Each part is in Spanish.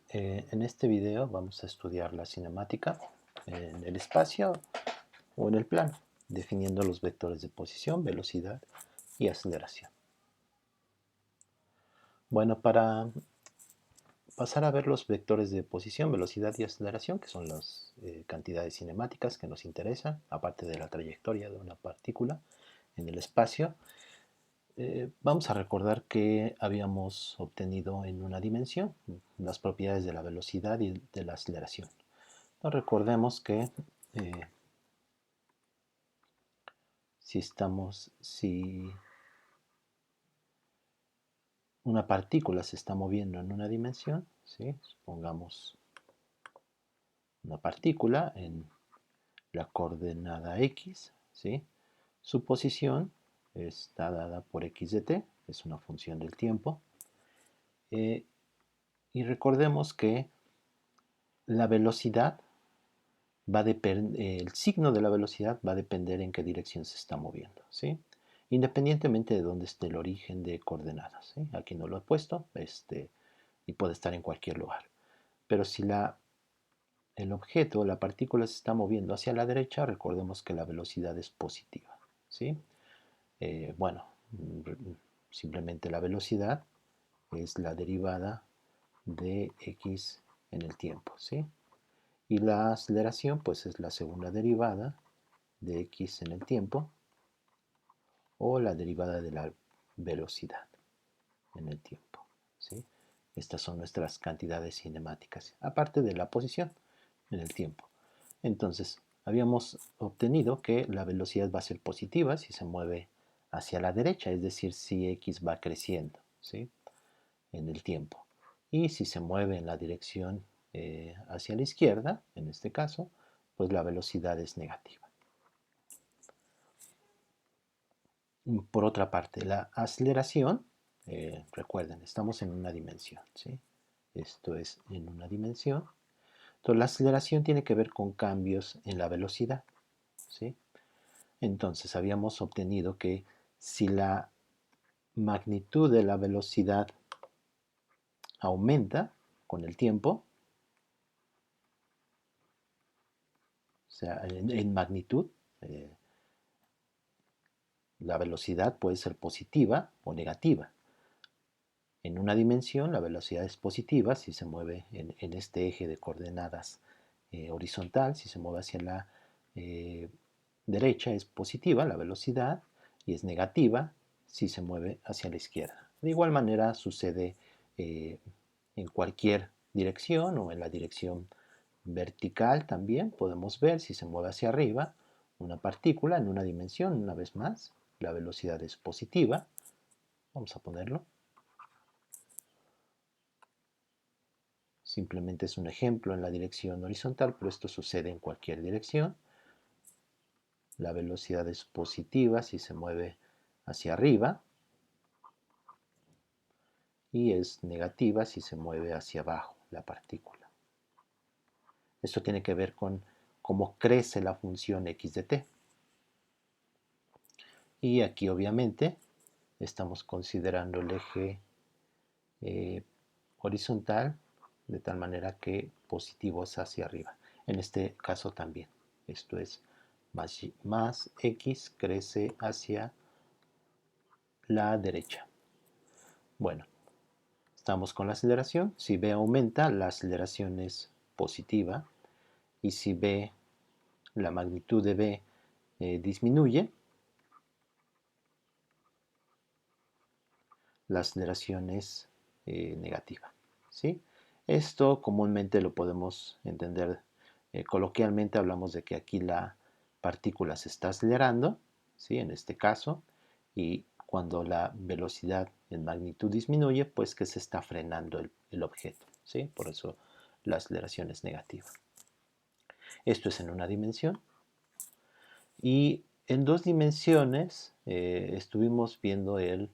En este video vamos a estudiar la cinemática en el espacio o en el plano, definiendo los vectores de posición, velocidad y aceleración. Bueno, para pasar a ver los vectores de posición, velocidad y aceleración, que son las cantidades cinemáticas que nos interesan, aparte de la trayectoria de una partícula en el espacio, vamos a recordar que habíamos obtenido en una dimensión las propiedades de la velocidad y de la aceleración. Entonces, recordemos que si una partícula se está moviendo en una dimensión, ¿sí? Supongamos una partícula en la coordenada x, ¿sí? Su posición está dada por x de t, es una función del tiempo. Y recordemos que la velocidad el signo de la velocidad va a depender en qué dirección se está moviendo, ¿sí? Independientemente de dónde esté el origen de coordenadas, ¿sí? Aquí no lo he puesto, y puede estar en cualquier lugar. Pero si el objeto o la partícula se está moviendo hacia la derecha, recordemos que la velocidad es positiva, ¿sí? Bueno, simplemente la velocidad es la derivada de x en el tiempo, ¿sí? Y la aceleración pues es la segunda derivada de x en el tiempo o la derivada de la velocidad en el tiempo, ¿sí? Estas son nuestras cantidades cinemáticas, aparte de la posición en el tiempo. Entonces, habíamos obtenido que la velocidad va a ser positiva si se mueve hacia la derecha, es decir, si x va creciendo, ¿sí? En el tiempo. Y si se mueve en la dirección hacia la izquierda, en este caso, pues la velocidad es negativa. Por otra parte, la aceleración, recuerden, estamos en una dimensión, ¿sí? Esto es en una dimensión. Entonces, la aceleración tiene que ver con cambios en la velocidad, ¿sí? Entonces, habíamos obtenido que si la magnitud de la velocidad aumenta con el tiempo, o sea, en magnitud, la velocidad puede ser positiva o negativa. En una dimensión la velocidad es positiva si se mueve en este eje de coordenadas horizontal, si se mueve hacia la derecha es positiva la velocidad y es negativa si se mueve hacia la izquierda. De igual manera sucede en cualquier dirección o en la dirección vertical también podemos ver si se mueve hacia arriba una partícula en una dimensión, una vez más, la velocidad es positiva. Vamos a ponerlo. Simplemente es un ejemplo en la dirección horizontal, pero esto sucede en cualquier dirección. La velocidad es positiva si se mueve hacia arriba y es negativa si se mueve hacia abajo la partícula. Esto tiene que ver con cómo crece la función x de t. Y aquí obviamente estamos considerando el eje horizontal de tal manera que positivo es hacia arriba. En este caso también. Esto es más x crece hacia la derecha. Bueno, estamos con la aceleración. Si b aumenta, la aceleración es positiva. Y si b, la magnitud de b disminuye, la aceleración es negativa, ¿sí? Esto comúnmente lo podemos entender coloquialmente, hablamos de que aquí la partícula se está acelerando, ¿sí? En este caso, y cuando la velocidad en magnitud disminuye, pues que se está frenando el objeto, ¿sí? Por eso la aceleración es negativa. Esto es en una dimensión. Y en dos dimensiones estuvimos viendo el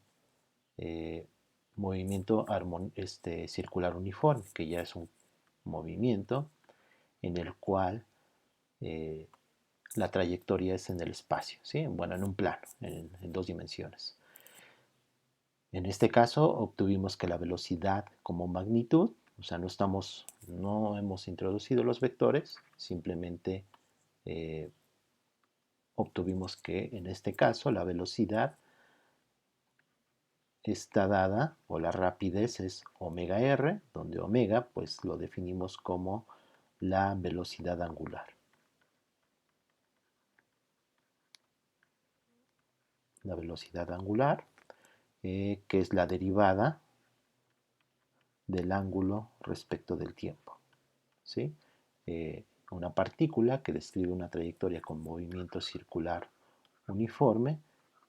movimiento circular uniforme, que ya es un movimiento en el cual la trayectoria es en el espacio, ¿sí? Bueno, en un plano, en dos dimensiones. En este caso obtuvimos que la velocidad como magnitud O sea, no hemos introducido los vectores, simplemente obtuvimos que en este caso la velocidad está dada, o la rapidez es omega r, donde omega pues lo definimos como la velocidad angular. La velocidad angular, que es la derivada del ángulo respecto del tiempo. ¿Sí? Una partícula que describe una trayectoria con movimiento circular uniforme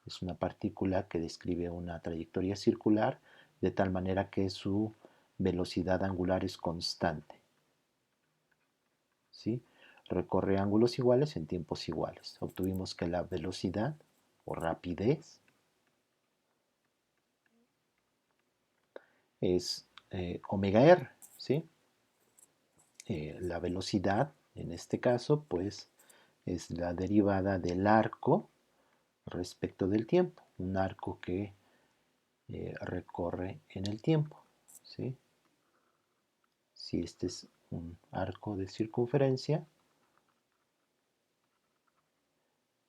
es una partícula que describe una trayectoria circular de tal manera que su velocidad angular es constante. ¿Sí? Recorre ángulos iguales en tiempos iguales. Obtuvimos que la velocidad o rapidez es omega r, ¿sí? La velocidad, en este caso, pues es la derivada del arco respecto del tiempo, un arco que recorre en el tiempo, ¿sí? Si este es un arco de circunferencia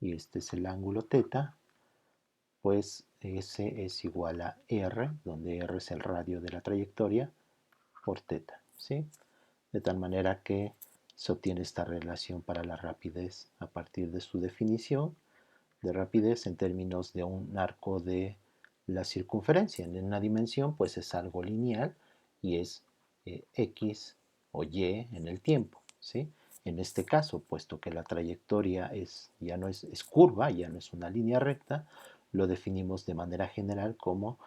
y este es el ángulo θ, pues S es igual a R, donde R es el radio de la trayectoria, por θ, ¿sí? De tal manera que se obtiene esta relación para la rapidez a partir de su definición de rapidez en términos de un arco de la circunferencia. En una dimensión pues es algo lineal y es x o y en el tiempo, ¿sí? En este caso, puesto que la trayectoria ya no es curva, ya no es una línea recta, lo definimos de manera general como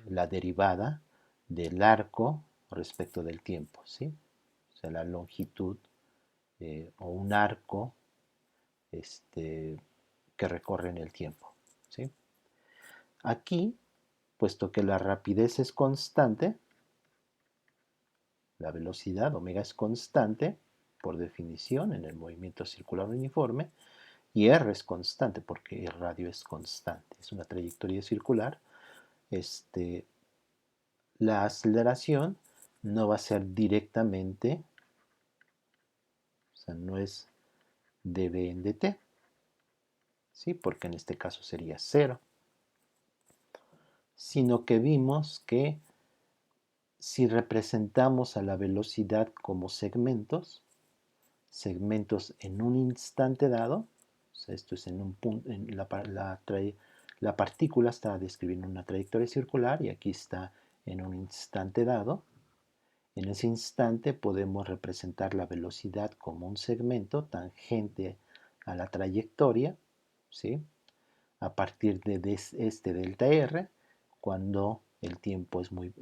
la derivada del arco respecto del tiempo, ¿sí? O sea, la longitud o un arco este, que recorre en el tiempo, ¿sí? Aquí, puesto que la rapidez es constante, la velocidad omega es constante, por definición, en el movimiento circular uniforme, y r es constante porque el radio es constante, es una trayectoria circular. La aceleración no va a ser directamente, o sea, no es dv en dt, ¿sí? Porque en este caso sería 0, sino que vimos que si representamos a la velocidad como segmentos en un instante dado, o sea, esto es en un punto, la partícula está describiendo una trayectoria circular y aquí está en un instante dado. En ese instante podemos representar la velocidad como un segmento tangente a la trayectoria, ¿sí? A partir de este delta r, cuando el tiempo es muy,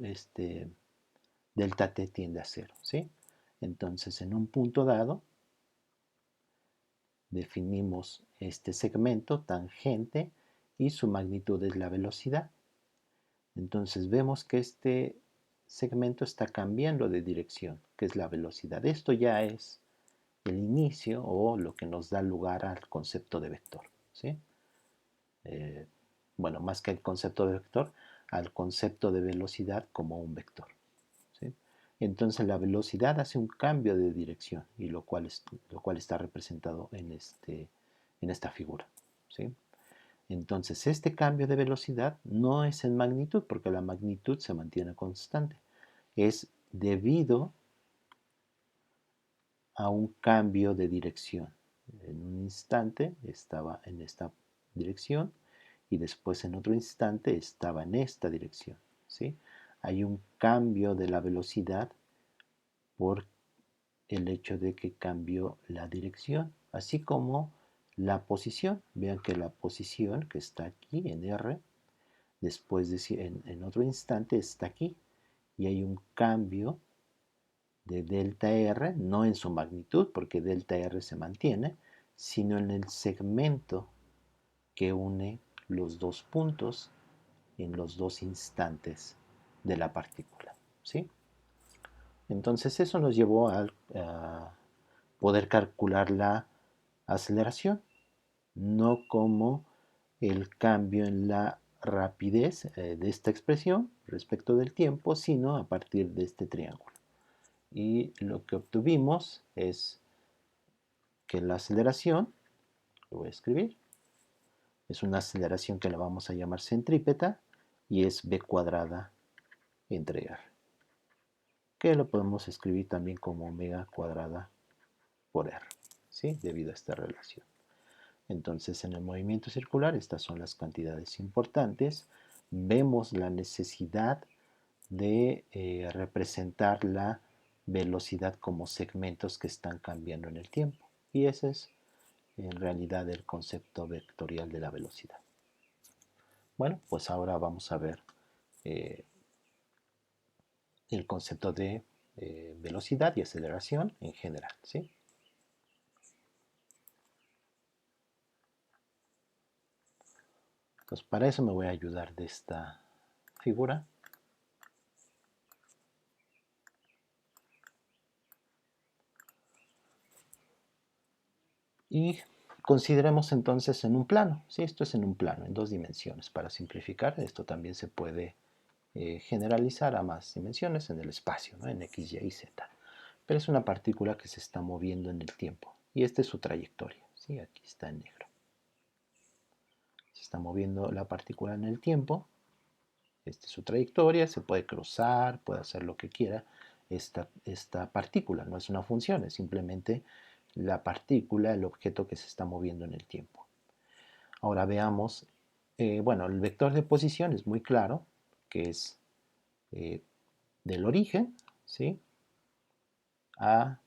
delta t tiende a 0, ¿sí? Entonces, en un punto dado, definimos este segmento tangente y su magnitud es la velocidad. Entonces, vemos que este segmento está cambiando de dirección, que es la velocidad. Esto ya es el inicio o lo que nos da lugar al concepto de vector, ¿sí? Bueno, más que el concepto de vector, al concepto de velocidad como un vector, ¿sí? Entonces la velocidad hace un cambio de dirección y lo cual está representado en esta figura, ¿sí? Entonces este cambio de velocidad no es en magnitud porque la magnitud se mantiene constante, es debido a un cambio de dirección. En un instante estaba en esta dirección y después en otro instante estaba en esta dirección, ¿sí? Hay un cambio de la velocidad por el hecho de que cambió la dirección, así como la posición. Vean que la posición que está aquí en R, después en otro instante está aquí y hay un cambio de delta R, no en su magnitud, porque delta R se mantiene, sino en el segmento que une los dos puntos en los dos instantes de la partícula, ¿sí? Entonces eso nos llevó a poder calcular la aceleración, no como el cambio en la rapidez de esta expresión respecto del tiempo, sino a partir de este triángulo. Y lo que obtuvimos es que la aceleración, lo voy a escribir, es una aceleración que la vamos a llamar centrípeta y es v cuadrada entre r, que lo podemos escribir también como omega cuadrada por r, ¿sí? Debido a esta relación. Entonces, en el movimiento circular, estas son las cantidades importantes. Vemos la necesidad de representar la velocidad como segmentos que están cambiando en el tiempo. Y ese es en realidad el concepto vectorial de la velocidad. Bueno, pues ahora vamos a ver el concepto de velocidad y aceleración en general, ¿sí? Entonces, para eso me voy a ayudar de esta figura. Y consideremos entonces en un plano, ¿sí? Esto es en un plano, en 2 dimensiones. Para simplificar, esto también se puede generalizar a más dimensiones en el espacio, ¿no? En x, y z. Pero es una partícula que se está moviendo en el tiempo. Y esta es su trayectoria, ¿sí? Aquí está en negro. Se está moviendo la partícula en el tiempo. Esta es su trayectoria, se puede cruzar, puede hacer lo que quiera esta partícula. No es una función, es simplemente la partícula, el objeto que se está moviendo en el tiempo. Ahora veamos, bueno, el vector de posición es muy claro, que es del origen, ¿sí? A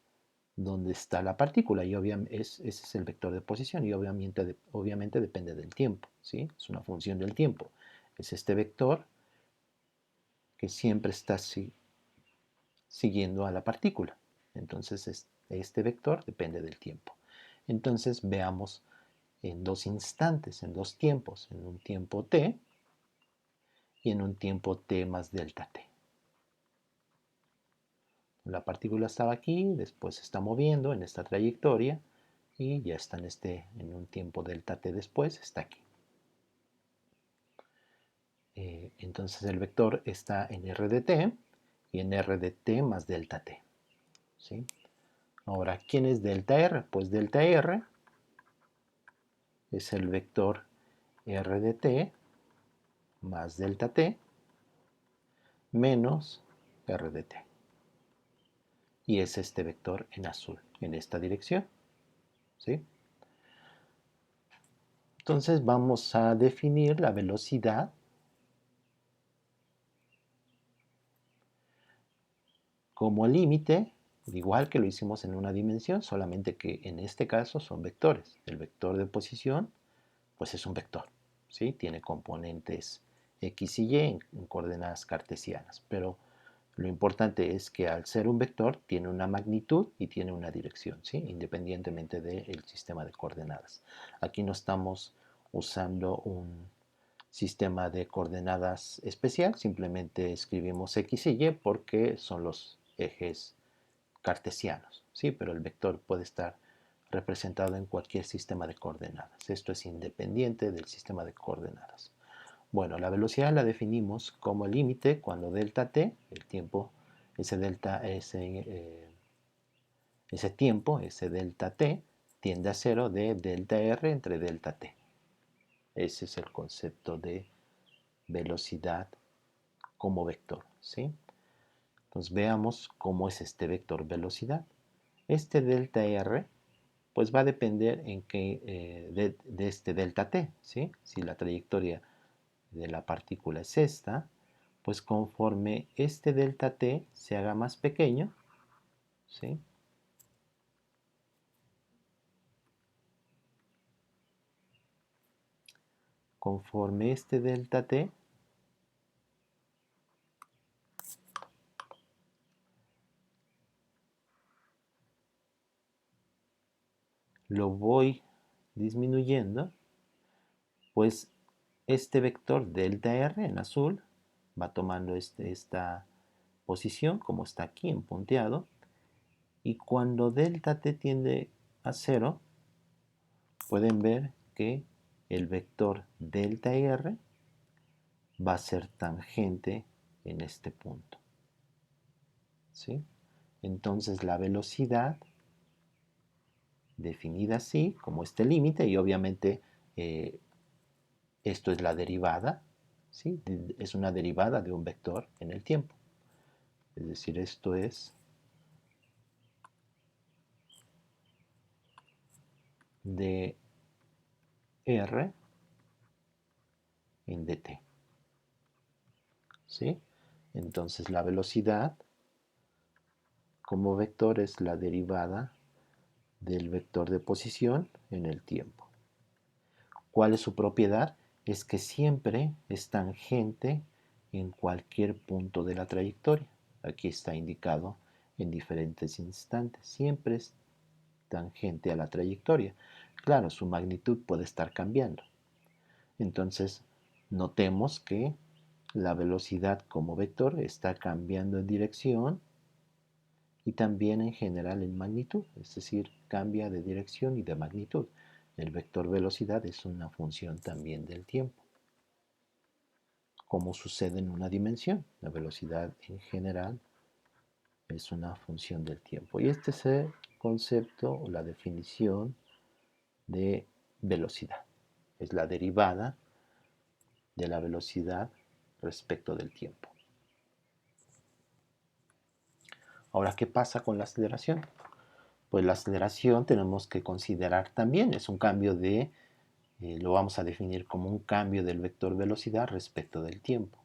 donde está la partícula, y ese es el vector de posición, y obviamente depende del tiempo, ¿sí? Es una función del tiempo. Es este vector que siempre está siguiendo a la partícula. Entonces este vector depende del tiempo. Entonces veamos en 2 instantes, en 2 tiempos, en un tiempo t y en un tiempo t más delta t. La partícula estaba aquí, después se está moviendo en esta trayectoria y ya está en un tiempo delta t después, está aquí. Entonces el vector está en r de t y en r de t más delta t, ¿sí? Ahora, ¿quién es delta r? Pues delta r es el vector r de t más delta t menos r de t. Y es este vector en azul, en esta dirección, ¿sí? Entonces vamos a definir la velocidad como límite, igual que lo hicimos en una dimensión, solamente que en este caso son vectores. El vector de posición, pues es un vector, ¿sí? Tiene componentes x y y en coordenadas cartesianas, pero lo importante es que al ser un vector tiene una magnitud y tiene una dirección, ¿sí? Independientemente del sistema de coordenadas. Aquí no estamos usando un sistema de coordenadas especial, simplemente escribimos x y y porque son los ejes cartesianos, ¿sí? Pero el vector puede estar representado en cualquier sistema de coordenadas. Esto es independiente del sistema de coordenadas. Bueno, la velocidad la definimos como el límite cuando delta t, el tiempo, ese tiempo, ese delta t, tiende a cero de delta r entre delta t. Ese es el concepto de velocidad como vector, ¿sí? Entonces veamos cómo es este vector velocidad. Este delta r pues va a depender de este delta t, ¿sí? Si la trayectoria de la partícula es esta, pues conforme este delta t se haga más pequeño, ¿sí? Conforme este delta t lo voy disminuyendo, pues este vector delta r en azul va tomando esta posición como está aquí en punteado, y cuando delta t tiende a 0, pueden ver que el vector delta r va a ser tangente en este punto, ¿sí? Entonces la velocidad definida así, como este límite, y obviamente esto es la derivada, ¿sí? Es una derivada de un vector en el tiempo. Es decir, esto es dr en dt, ¿sí? Entonces la velocidad como vector es la derivada del vector de posición en el tiempo. ¿Cuál es su propiedad? Es que siempre es tangente en cualquier punto de la trayectoria. Aquí está indicado en diferentes instantes. Siempre es tangente a la trayectoria. Claro, su magnitud puede estar cambiando. Entonces, notemos que la velocidad como vector está cambiando en dirección y también en general en magnitud, es decir, cambia de dirección y de magnitud. El vector velocidad es una función también del tiempo, como sucede en una dimensión. La velocidad en general es una función del tiempo. Y este es el concepto o la definición de velocidad. Es la derivada de la velocidad respecto del tiempo. Ahora, ¿qué pasa con la aceleración? Pues la aceleración tenemos que considerar también, es un cambio de, lo vamos a definir como un cambio del vector velocidad respecto del tiempo.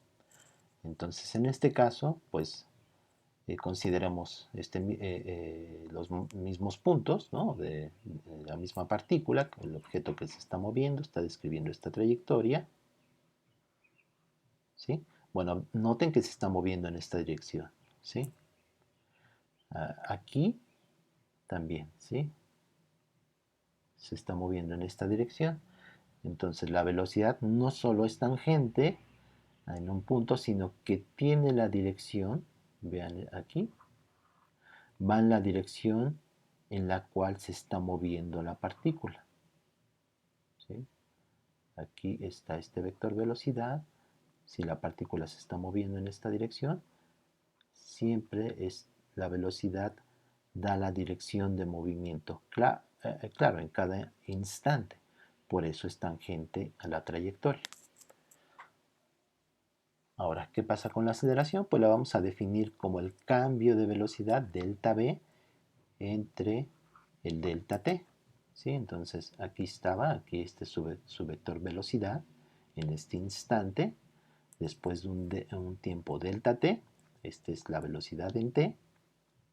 Entonces, en este caso, pues consideremos los mismos puntos, ¿no? de la misma partícula, el objeto que se está moviendo, está describiendo esta trayectoria, ¿sí? Bueno, noten que se está moviendo en esta dirección, ¿sí? Aquí también, ¿sí? Se está moviendo en esta dirección. Entonces la velocidad no solo es tangente en un punto, sino que tiene la dirección, vean aquí, va en la dirección en la cual se está moviendo la partícula, ¿sí? Aquí está este vector velocidad. Si la partícula se está moviendo en esta dirección, siempre es la velocidad da la dirección de movimiento, claro, en cada instante. Por eso es tangente a la trayectoria. Ahora, ¿qué pasa con la aceleración? Pues la vamos a definir como el cambio de velocidad delta v entre el delta t, ¿sí? Entonces aquí este es su vector velocidad en este instante, después de un tiempo delta t, esta es la velocidad en t,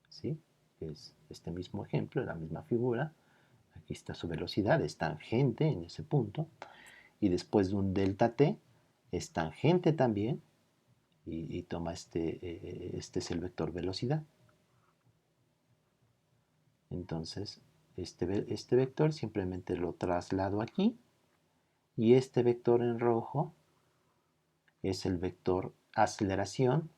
¿sí? Es este mismo ejemplo, la misma figura. Aquí está su velocidad, es tangente en ese punto, y después de un delta t es tangente también, y toma este es el vector velocidad. Entonces, este vector simplemente lo traslado aquí, y este vector en rojo es el vector aceleración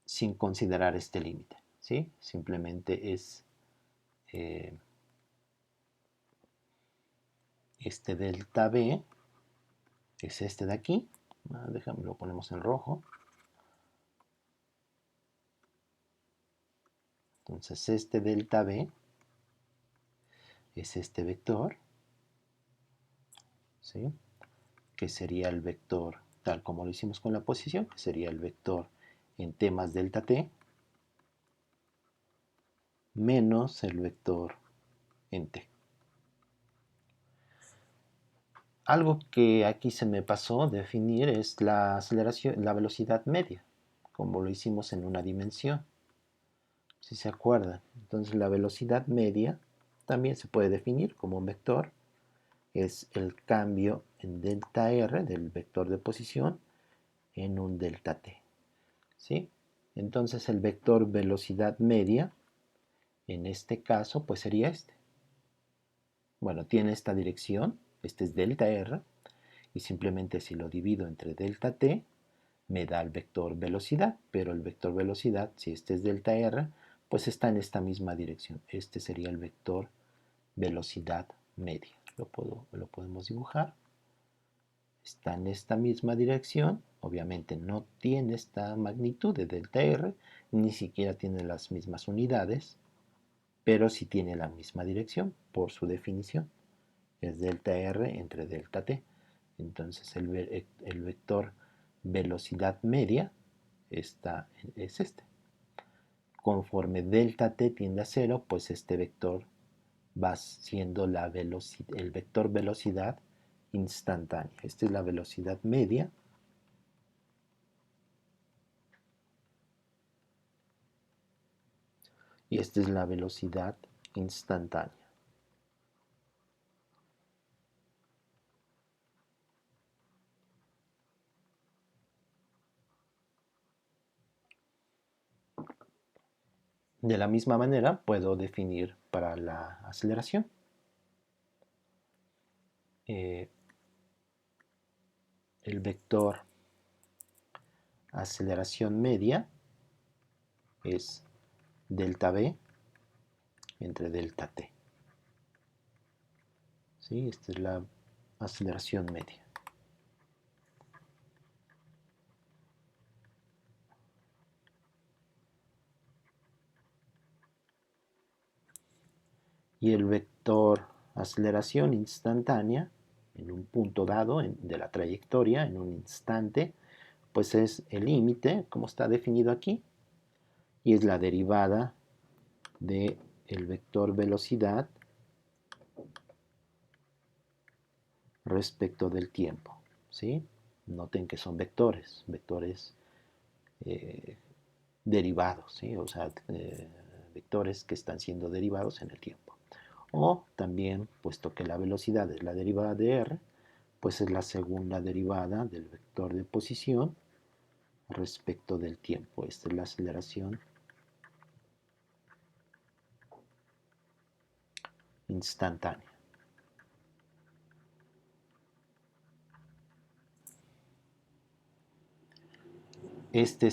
sin considerar este límite, ¿sí? Simplemente es este delta v, es este de aquí, déjame lo ponemos en rojo. Entonces este delta v es este vector, ¿sí? Que sería el vector tal como lo hicimos con la posición, que sería el vector en t más delta t, menos el vector en t. Algo que aquí se me pasó definir es la aceleración, la velocidad media, como lo hicimos en una dimensión, si se acuerdan. Entonces la velocidad media también se puede definir como un vector, es el cambio en delta r del vector de posición en un delta t, ¿sí? Entonces el vector velocidad media, en este caso, pues sería este. Bueno, tiene esta dirección, este es delta r, y simplemente si lo divido entre delta t, me da el vector velocidad, pero el vector velocidad, si este es delta r, pues está en esta misma dirección. Este sería el vector velocidad media. Lo podemos dibujar. está en esta misma dirección, obviamente no tiene esta magnitud de delta R, ni siquiera tiene las mismas unidades, pero sí tiene la misma dirección por su definición. Es delta R entre delta T. Entonces el vector velocidad media es este. Conforme delta T tiende a 0, pues este vector va siendo el vector velocidad instantánea. Esta es la velocidad media. Y esta es la velocidad instantánea. De la misma manera puedo definir para la aceleración. El vector aceleración media es delta V entre delta T. ¿Sí? Esta es la aceleración media. Y el vector aceleración instantánea en un punto dado de la trayectoria, en un instante, pues es el límite, como está definido aquí, y es la derivada de el vector velocidad respecto del tiempo, ¿sí? Noten que son vectores eh, derivados, ¿sí? O sea, vectores que están siendo derivados en el tiempo. O también, puesto que la velocidad es la derivada de r, pues es la segunda derivada del vector de posición respecto del tiempo. Esta es la aceleración instantánea. Este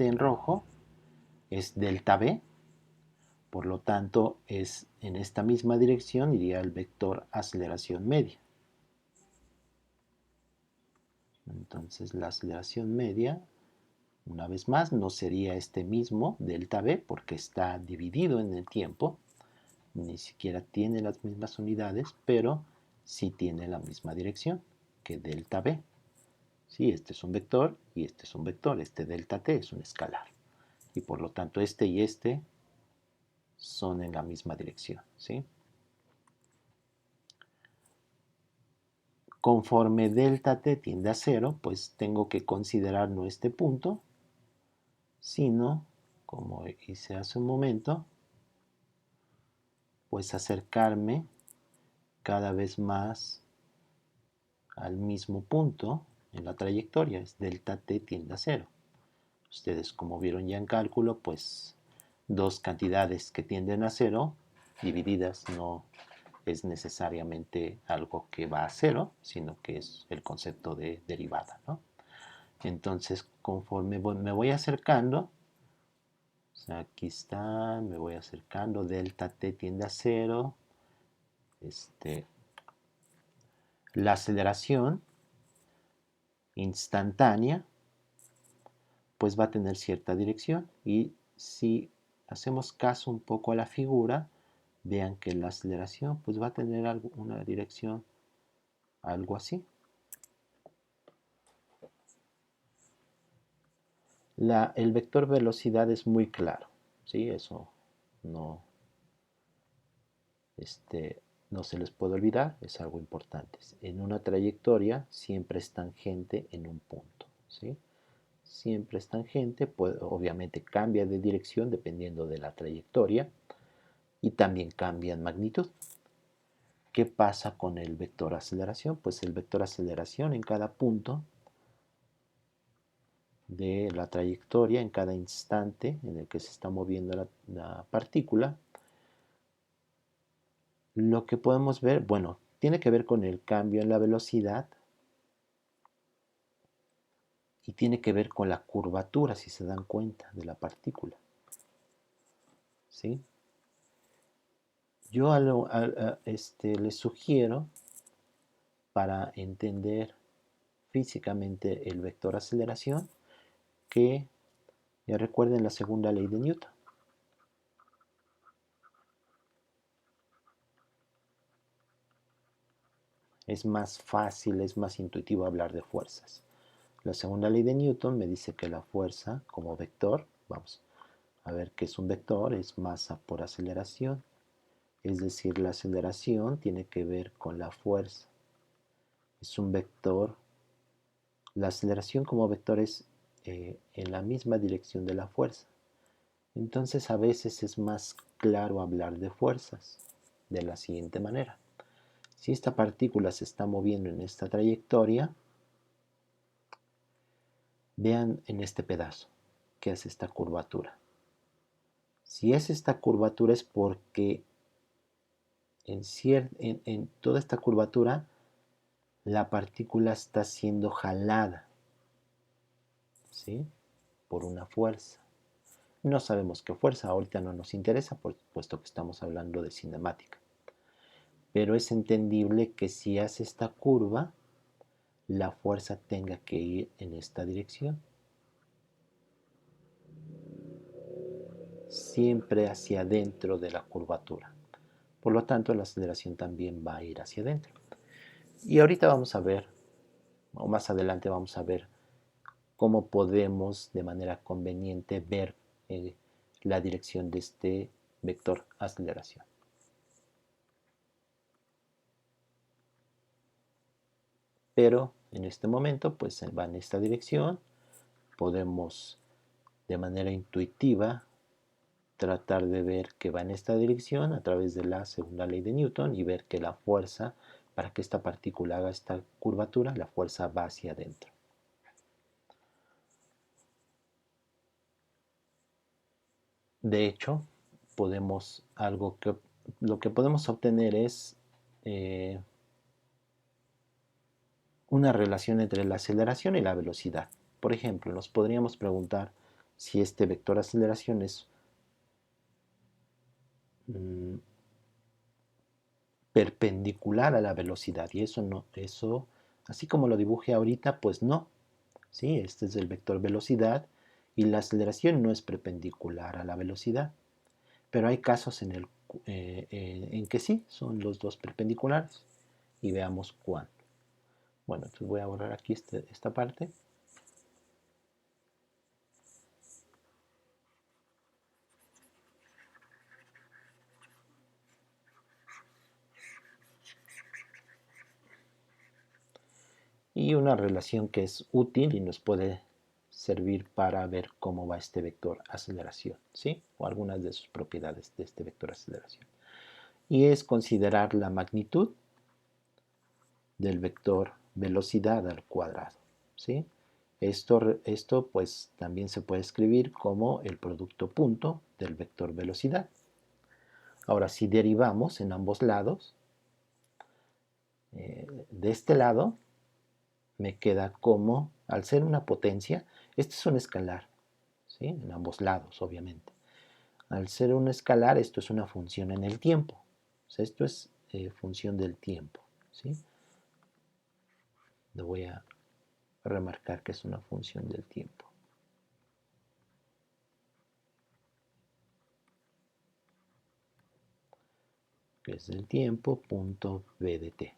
en rojo es delta v, por lo tanto es en esta misma dirección iría el vector aceleración media. Entonces la aceleración media, una vez más, no sería este mismo delta v porque está dividido en el tiempo, ni siquiera tiene las mismas unidades, pero sí tiene la misma dirección que delta v. Sí, este es un vector y este es un vector, este delta t es un escalar. Y por lo tanto este y este son en la misma dirección, ¿sí? Conforme delta t tiende a 0, pues tengo que considerar no este punto, sino, como hice hace un momento, pues acercarme cada vez más al mismo punto en la trayectoria, es delta t tiende a 0. Ustedes, como vieron ya en cálculo, pues dos cantidades que tienden a 0 divididas no es necesariamente algo que va a 0, sino que es el concepto de derivada, ¿no? Entonces, conforme me voy acercando, o sea, aquí está, me voy acercando, delta t tiende a 0, la aceleración instantánea pues va a tener cierta dirección, y si hacemos caso un poco a la figura, vean que la aceleración pues va a tener una dirección algo así. El vector velocidad es muy claro, ¿sí? Eso no, no se les puede olvidar, es algo importante. En una trayectoria siempre es tangente en un punto, ¿sí? Siempre es tangente, pues, obviamente cambia de dirección dependiendo de la trayectoria y también cambia en magnitud. ¿Qué pasa con el vector aceleración? Pues el vector aceleración en cada punto de la trayectoria, en cada instante en el que se está moviendo la partícula, lo que podemos ver, bueno, tiene que ver con el cambio en la velocidad y tiene que ver con la curvatura, si se dan cuenta, de la partícula. ¿Sí? Yo les sugiero, para entender físicamente el vector aceleración, que ya recuerden la segunda ley de Newton. Es más fácil, es más intuitivo hablar de fuerzas. La segunda ley de Newton me dice que la fuerza como vector, vamos a ver qué es un vector, es masa por aceleración. Es decir, la aceleración tiene que ver con la fuerza. Es un vector. La aceleración como vector es en la misma dirección de la fuerza. Entonces a veces es más claro hablar de fuerzas de la siguiente manera. Si esta partícula se está moviendo en esta trayectoria, vean en este pedazo que es esta curvatura. Si es esta curvatura es porque en toda esta curvatura la partícula está siendo jalada, ¿sí?, por una fuerza. No sabemos qué fuerza, ahorita no nos interesa, puesto que estamos hablando de cinemática. Pero es entendible que si hace esta curva, la fuerza tenga que ir en esta dirección. Siempre hacia adentro de la curvatura. Por lo tanto, la aceleración también va a ir hacia adentro. Y ahorita vamos a ver, o más adelante vamos a ver, cómo podemos de manera conveniente ver la dirección de este vector aceleración. Pero en este momento pues va en esta dirección. Podemos de manera intuitiva tratar de ver que va en esta dirección a través de la segunda ley de Newton y ver que la fuerza, para que esta partícula haga esta curvatura, la fuerza va hacia adentro. De hecho, lo que podemos obtener es una relación entre la aceleración y la velocidad. Por ejemplo, nos podríamos preguntar si este vector aceleración es perpendicular a la velocidad, y eso no, eso, así como lo dibujé ahorita, pues no. ¿Sí? Este es el vector velocidad y la aceleración no es perpendicular a la velocidad. Pero hay casos en que sí, son los dos perpendiculares. Y veamos cuándo. Bueno, entonces voy a borrar aquí esta parte. Y una relación que es útil y nos puede servir para ver cómo va este vector aceleración, ¿sí? O algunas de sus propiedades de este vector aceleración. Y es considerar la magnitud del vector velocidad al cuadrado, ¿sí? Esto pues también se puede escribir como el producto punto del vector velocidad. Ahora, si derivamos en ambos lados, de este lado me queda como, al ser una potencia, este es un escalar, ¿sí?, en ambos lados, obviamente. Al ser un escalar, esto es una función en el tiempo. O sea, esto es función del tiempo, ¿sí? Lo voy a remarcar que es una función del tiempo. Que es del tiempo punto b de t.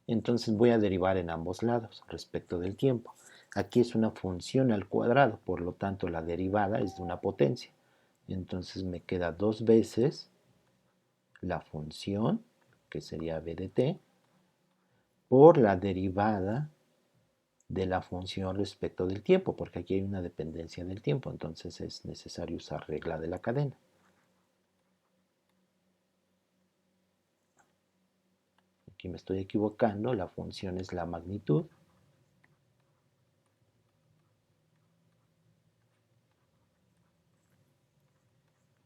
Entonces voy a derivar en ambos lados respecto del tiempo. Aquí es una función al cuadrado, por lo tanto la derivada es de una potencia. Entonces me queda dos veces la función, que sería b de t, por la derivada de la función respecto del tiempo, porque aquí hay una dependencia del tiempo, entonces es necesario usar regla de la cadena. Aquí me estoy equivocando, la función es la magnitud.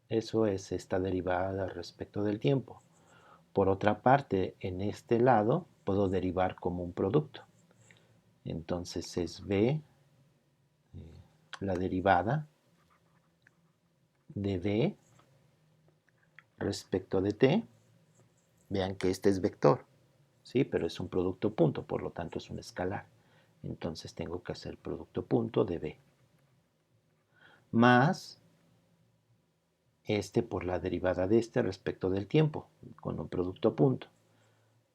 Eso es esta derivada respecto del tiempo. Por otra parte, en este lado puedo derivar como un producto. Entonces es b, la derivada de b respecto de t. Vean que este es vector, ¿sí? Pero es un producto punto, por lo tanto es un escalar. Entonces tengo que hacer producto punto de b más este por la derivada de este respecto del tiempo, con un producto punto.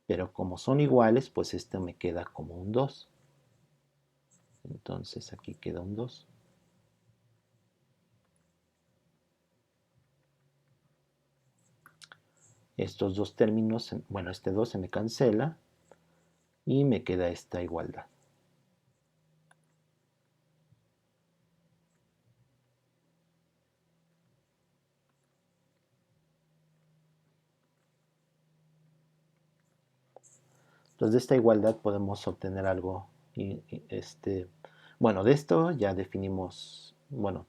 Pero como son iguales, pues este me queda como un 2. Entonces aquí queda un 2. Estos dos términos, bueno, este 2 se me cancela y me queda esta igualdad. Entonces de esta igualdad podemos obtener algo, bueno, de esto ya definimos, bueno,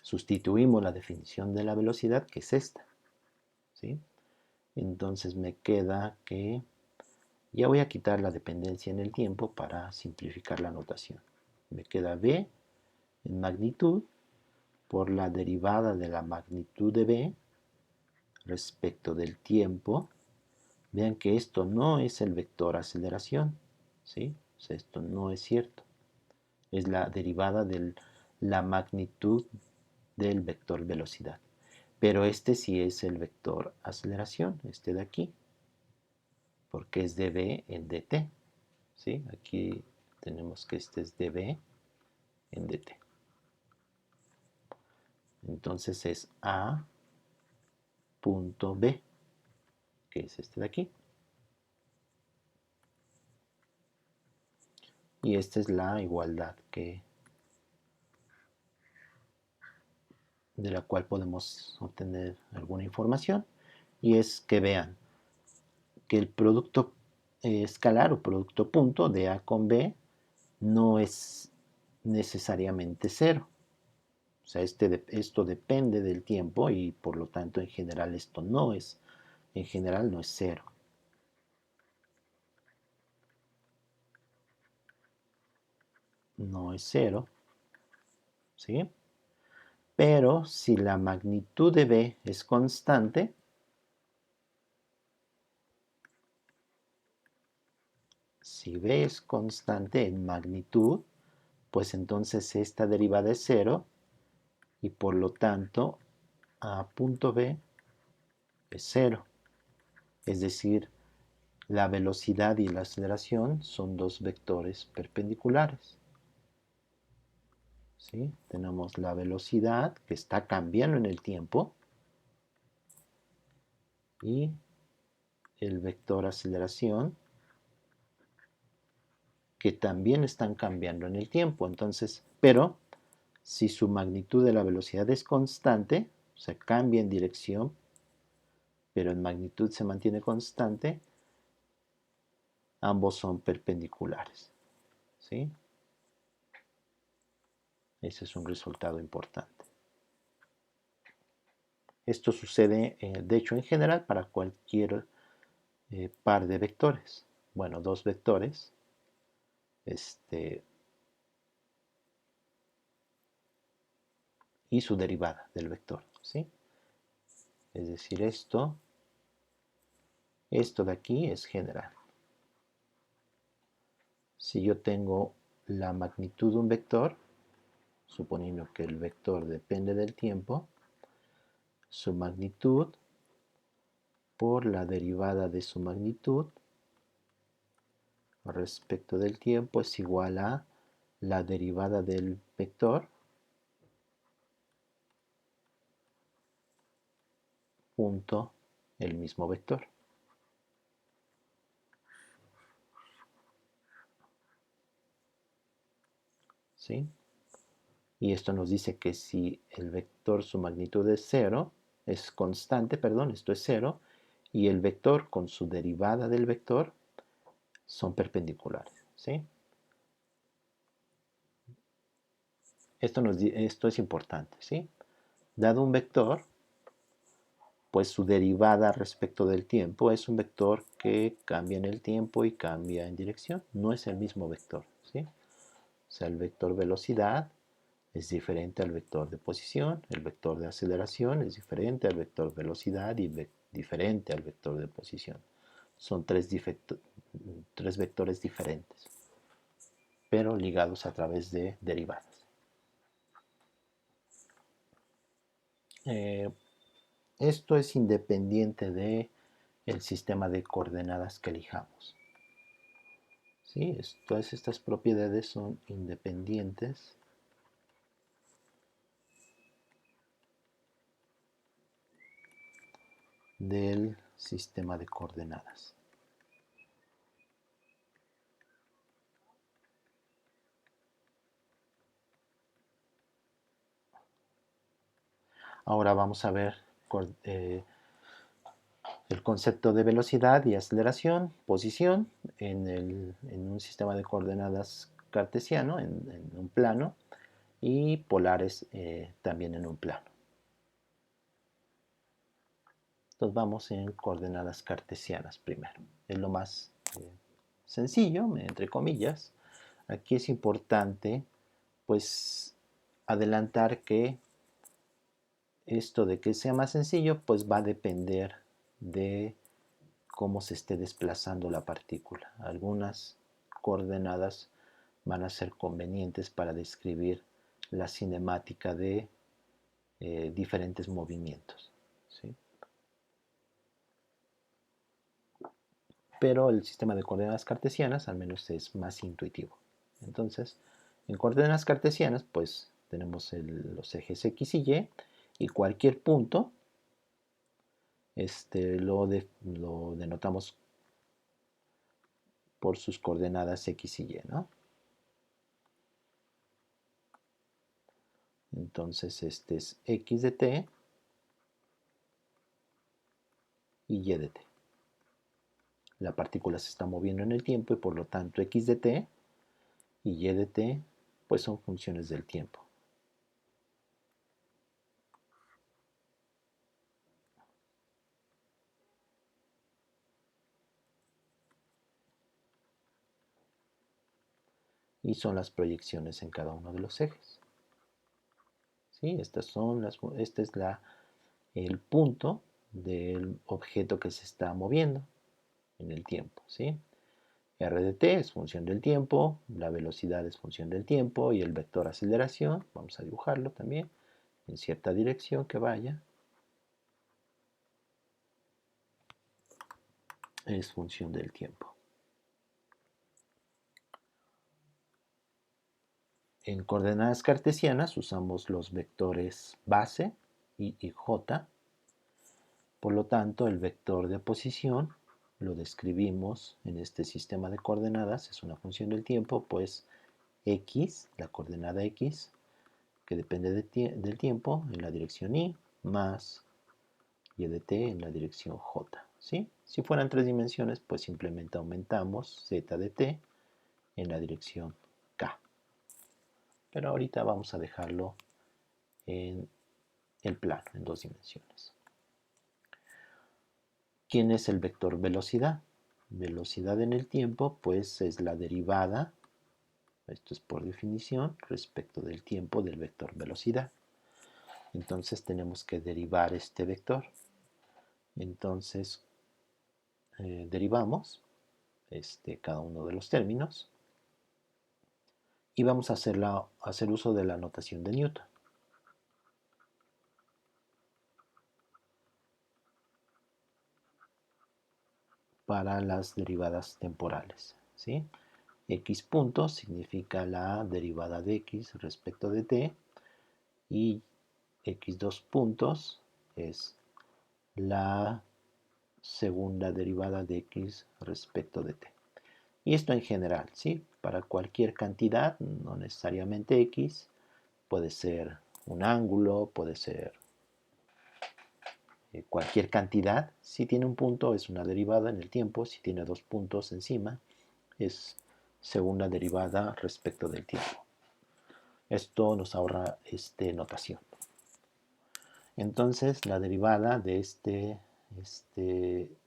sustituimos la definición de la velocidad, que es esta, ¿sí? Entonces me queda que, ya voy a quitar la dependencia en el tiempo para simplificar la notación. Me queda v en magnitud por la derivada de la magnitud de v respecto del tiempo. Vean que esto no es el vector aceleración, ¿sí? O sea, esto no es cierto. Es la derivada de la magnitud del vector velocidad. Pero este sí es el vector aceleración, este de aquí, porque es dv en dt, ¿sí? Aquí tenemos que este es dv en dt. Entonces es a punto b, que es este de aquí. Y esta es la igualdad de la cual podemos obtener alguna información. Y es que vean que el producto escalar o producto punto de A con B no es necesariamente cero. O sea, esto depende del tiempo y por lo tanto en general esto no es, en general no es cero. No es cero, ¿sí? Pero si la magnitud de B es constante, si B es constante en magnitud, pues entonces esta derivada es cero y por lo tanto A punto B es cero. Es decir, la velocidad y la aceleración son dos vectores perpendiculares. ¿Sí? Tenemos la velocidad que está cambiando en el tiempo y el vector aceleración que también están cambiando en el tiempo. Entonces, pero si su magnitud de la velocidad es constante, o sea, cambia en dirección, pero en magnitud se mantiene constante, ambos son perpendiculares. ¿Sí? Ese es un resultado importante. Esto sucede, de hecho, en general para cualquier par de vectores. Bueno, dos vectores. Y su derivada del vector. ¿Sí? Es decir, esto de aquí es general. Si yo tengo la magnitud de un vector, suponiendo que el vector depende del tiempo, su magnitud por la derivada de su magnitud respecto del tiempo es igual a la derivada del vector punto el mismo vector. ¿Sí? Y esto nos dice que si el vector, su magnitud es cero, es constante, perdón, esto es cero, y el vector con su derivada del vector son perpendiculares. ¿Sí? Esto es importante. ¿Sí? Dado un vector, pues su derivada respecto del tiempo es un vector que cambia en el tiempo y cambia en dirección. No es el mismo vector. ¿Sí? O sea, el vector velocidad es diferente al vector de posición, el vector de aceleración es diferente al vector velocidad y diferente al vector de posición. son tres vectores diferentes, pero ligados a través de derivadas. Esto es independiente de el sistema de coordenadas que elijamos. ¿Sí? Todas estas propiedades son independientes del sistema de coordenadas. Ahora vamos a ver el concepto de velocidad y aceleración, posición, en un sistema de coordenadas cartesiano, en un plano, y polares también en un plano. Entonces vamos en coordenadas cartesianas primero. Es lo más sencillo, entre comillas. Aquí es importante, pues, adelantar que esto de que sea más sencillo, pues va a depender de cómo se esté desplazando la partícula. Algunas coordenadas van a ser convenientes para describir la cinemática de diferentes movimientos, ¿sí? Pero el sistema de coordenadas cartesianas al menos es más intuitivo. Entonces, en coordenadas cartesianas, pues tenemos los ejes X y Y cualquier punto lo denotamos por sus coordenadas X y Y, ¿no? Entonces este es X de t y Y de t. La partícula se está moviendo en el tiempo y por lo tanto X de t y Y de t pues son funciones del tiempo. Y son las proyecciones en cada uno de los ejes. ¿Sí? Este es el punto del objeto que se está moviendo en el tiempo. ¿Sí? R de t es función del tiempo, la velocidad es función del tiempo y el vector aceleración, vamos a dibujarlo también, en cierta dirección que vaya, es función del tiempo. En coordenadas cartesianas usamos los vectores base y j. Por lo tanto, el vector de posición lo describimos en este sistema de coordenadas, es una función del tiempo, pues x, la coordenada x, que depende del tiempo, en la dirección y, más y de t en la dirección j. ¿Sí? Si fueran tres dimensiones, pues simplemente aumentamos z de t en la dirección k. Pero ahorita vamos a dejarlo en el plano, en dos dimensiones. ¿Quién es el vector velocidad? Velocidad en el tiempo, pues es la derivada, esto es por definición, respecto del tiempo del vector velocidad. Entonces tenemos que derivar este vector. Entonces derivamos cada uno de los términos y vamos a hacer uso de la notación de Newton. Para las derivadas temporales, ¿sí? X punto significa la derivada de x respecto de t y x2 puntos es la segunda derivada de x respecto de t. Y esto en general, ¿sí? Para cualquier cantidad, no necesariamente x, puede ser un ángulo, puede ser cualquier cantidad. Si tiene un punto es una derivada en el tiempo, si tiene dos puntos encima es segunda derivada respecto del tiempo. Esto nos ahorra notación. Entonces la derivada de este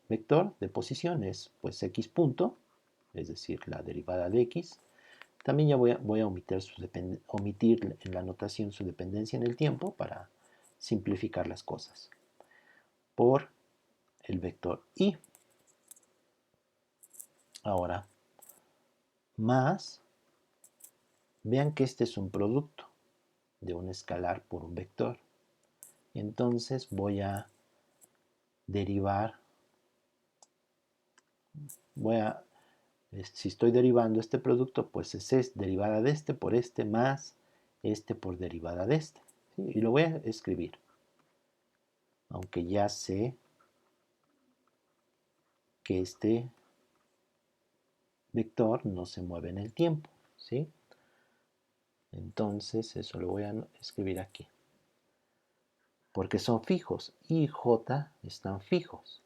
vector de posición es pues x punto, es decir, la derivada de x. También ya voy a omitir en la notación su dependencia en el tiempo para simplificar las cosas. Por el vector y. Ahora, más, vean que este es un producto de un escalar por un vector. Entonces voy a derivar, si estoy derivando este producto, pues es derivada de este por este más este por derivada de este. ¿Sí? Y lo voy a escribir, aunque ya sé que este vector no se mueve en el tiempo. ¿Sí? Entonces eso lo voy a escribir aquí. Porque son fijos. Y J están fijos.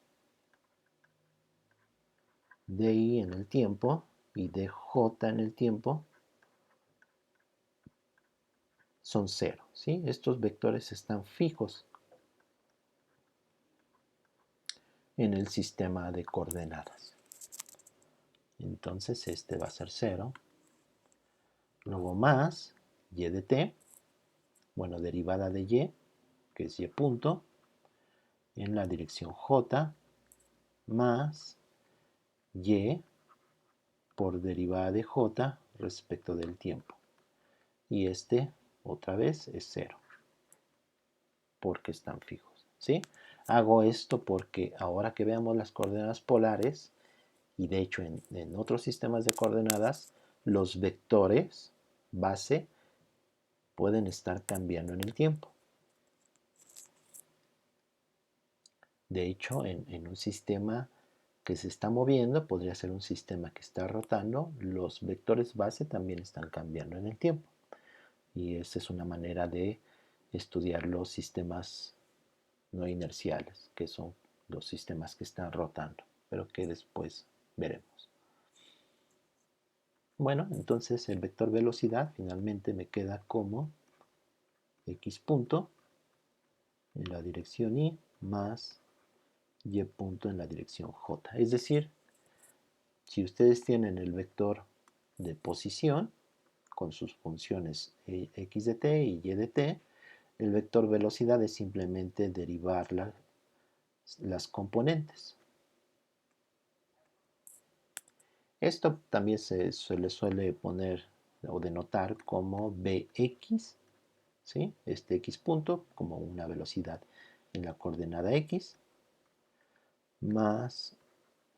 DI en el tiempo y DJ en el tiempo son 0. ¿Sí? Estos vectores están fijos en el sistema de coordenadas. Entonces este va a ser 0. Luego más y de t, bueno, derivada de y, que es y punto, en la dirección j, más y por derivada de j respecto del tiempo. Y este, otra vez, es 0, porque están fijos. ¿Sí? Hago esto porque ahora que veamos las coordenadas polares, y de hecho en otros sistemas de coordenadas, los vectores base pueden estar cambiando en el tiempo. De hecho, en un sistema que se está moviendo, podría ser un sistema que está rotando, los vectores base también están cambiando en el tiempo. Y esa es una manera de estudiar los sistemas no inerciales, que son los sistemas que están rotando, pero que después veremos. Bueno, entonces el vector velocidad finalmente me queda como x punto en la dirección y más y punto en la dirección j. Es decir, si ustedes tienen el vector de posición con sus funciones x de t y y de t, el vector velocidad es simplemente derivar las componentes. Esto también se le suele poner o denotar como bx, ¿sí? Este x punto como una velocidad en la coordenada x, más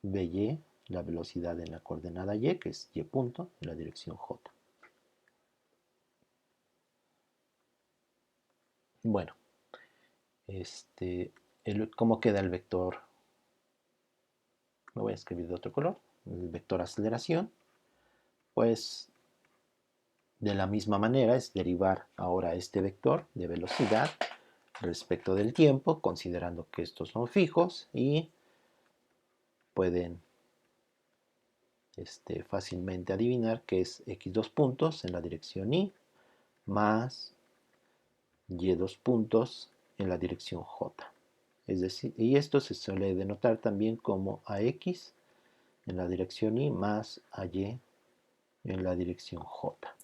by, la velocidad en la coordenada y, que es y punto en la dirección j. Bueno, ¿cómo queda el vector? Lo voy a escribir de otro color. El vector aceleración, pues de la misma manera es derivar ahora este vector de velocidad respecto del tiempo, considerando que estos son fijos y pueden fácilmente adivinar que es x2 puntos en la dirección y más y2 puntos en la dirección j. Es decir, y esto se suele denotar también como ax en la dirección y más ay en la dirección j.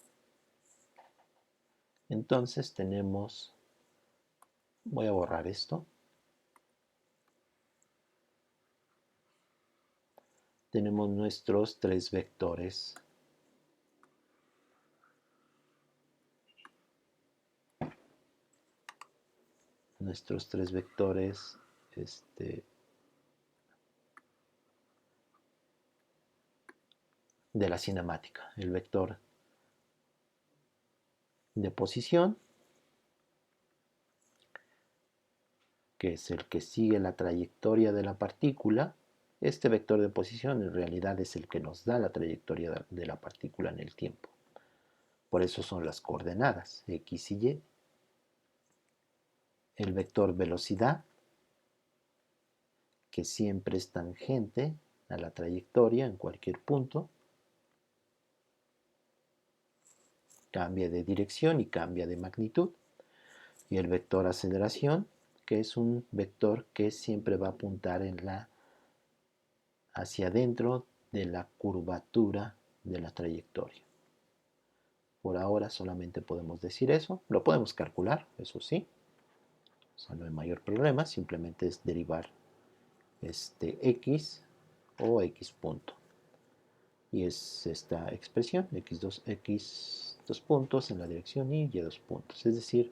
Entonces tenemos, voy a borrar esto, tenemos nuestros tres vectores. Nuestros tres vectores de la cinemática. El vector de posición, que es el que sigue la trayectoria de la partícula. Este vector de posición en realidad es el que nos da la trayectoria de la partícula en el tiempo. Por eso son las coordenadas x y y. El vector velocidad, que siempre es tangente a la trayectoria en cualquier punto. Cambia de dirección y cambia de magnitud. Y el vector aceleración, que es un vector que siempre va a apuntar hacia adentro de la curvatura de la trayectoria. Por ahora solamente podemos decir eso. Lo podemos calcular, eso sí. O sea, no hay mayor problema, simplemente es derivar x o x punto. y es esta expresión, x dos puntos en la dirección y dos puntos. Es decir,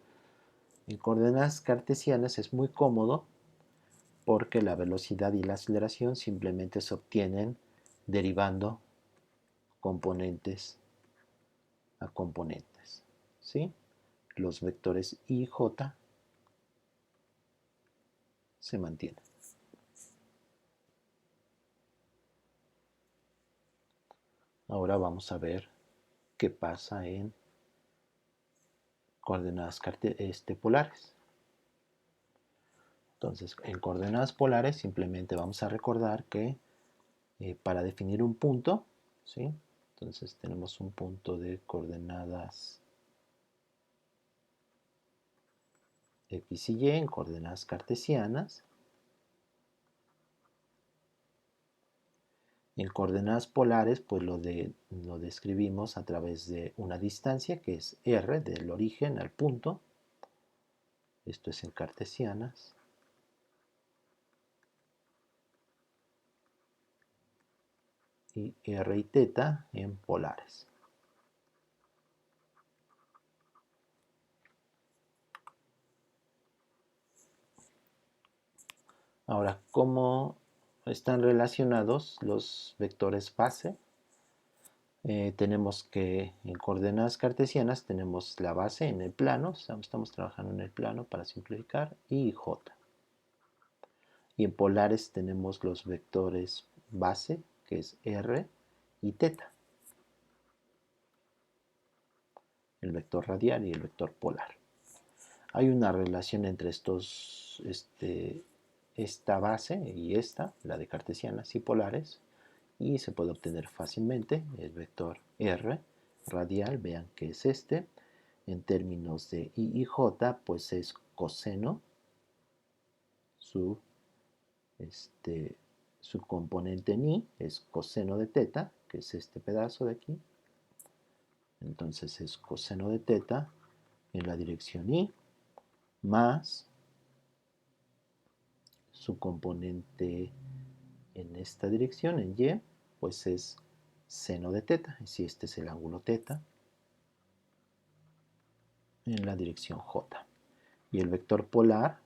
en coordenadas cartesianas es muy cómodo porque la velocidad y la aceleración simplemente se obtienen derivando componentes a componentes, ¿sí? Los vectores y j se mantienen. Ahora vamos a ver qué pasa en coordenadas polares. Entonces, en coordenadas polares simplemente vamos a recordar que para definir un punto, ¿sí? Entonces tenemos un punto de coordenadas x y y en coordenadas cartesianas. En coordenadas polares, pues lo describimos a través de una distancia que es r, del origen al punto. Esto es en cartesianas. Y r y θ en polares. Ahora, ¿cómo están relacionados los vectores base? Tenemos que en coordenadas cartesianas tenemos la base en el plano, estamos trabajando en el plano para simplificar, y j. Y en polares tenemos los vectores base, que es r y θ. El vector radial y el vector polar. Hay una relación entre esta base y esta, la de cartesianas y polares, y se puede obtener fácilmente el vector r radial, vean que es este, en términos de i y j, pues es coseno, su componente en i es coseno de θ, que es este pedazo de aquí, entonces es coseno de θ en la dirección i, más su componente en esta dirección, en y, pues es seno de θ, si este es el ángulo θ, en la dirección j. Y el vector polar,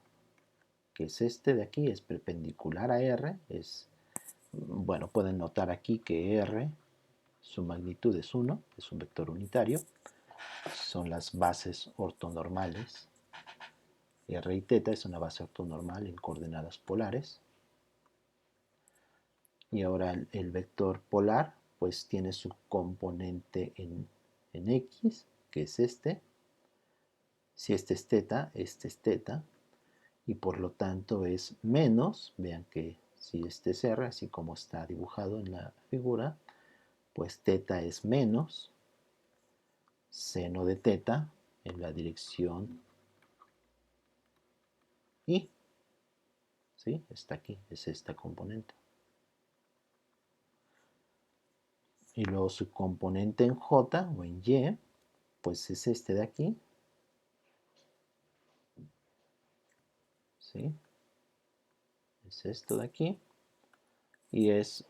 que es este de aquí, es perpendicular a r, bueno, pueden notar aquí que r, su magnitud es 1, es un vector unitario, son las bases ortonormales, r y θ es una base ortonormal en coordenadas polares. Y ahora el vector polar, pues tiene su componente en x, que es este. Si este es θ, este es θ, y por lo tanto es menos, vean que si este es r, así como está dibujado en la figura, pues θ es menos seno de θ en la dirección y, ¿sí? Está aquí, es esta componente. Y luego su componente en j o en y, pues es este de aquí, ¿sí? Es esto de aquí, y es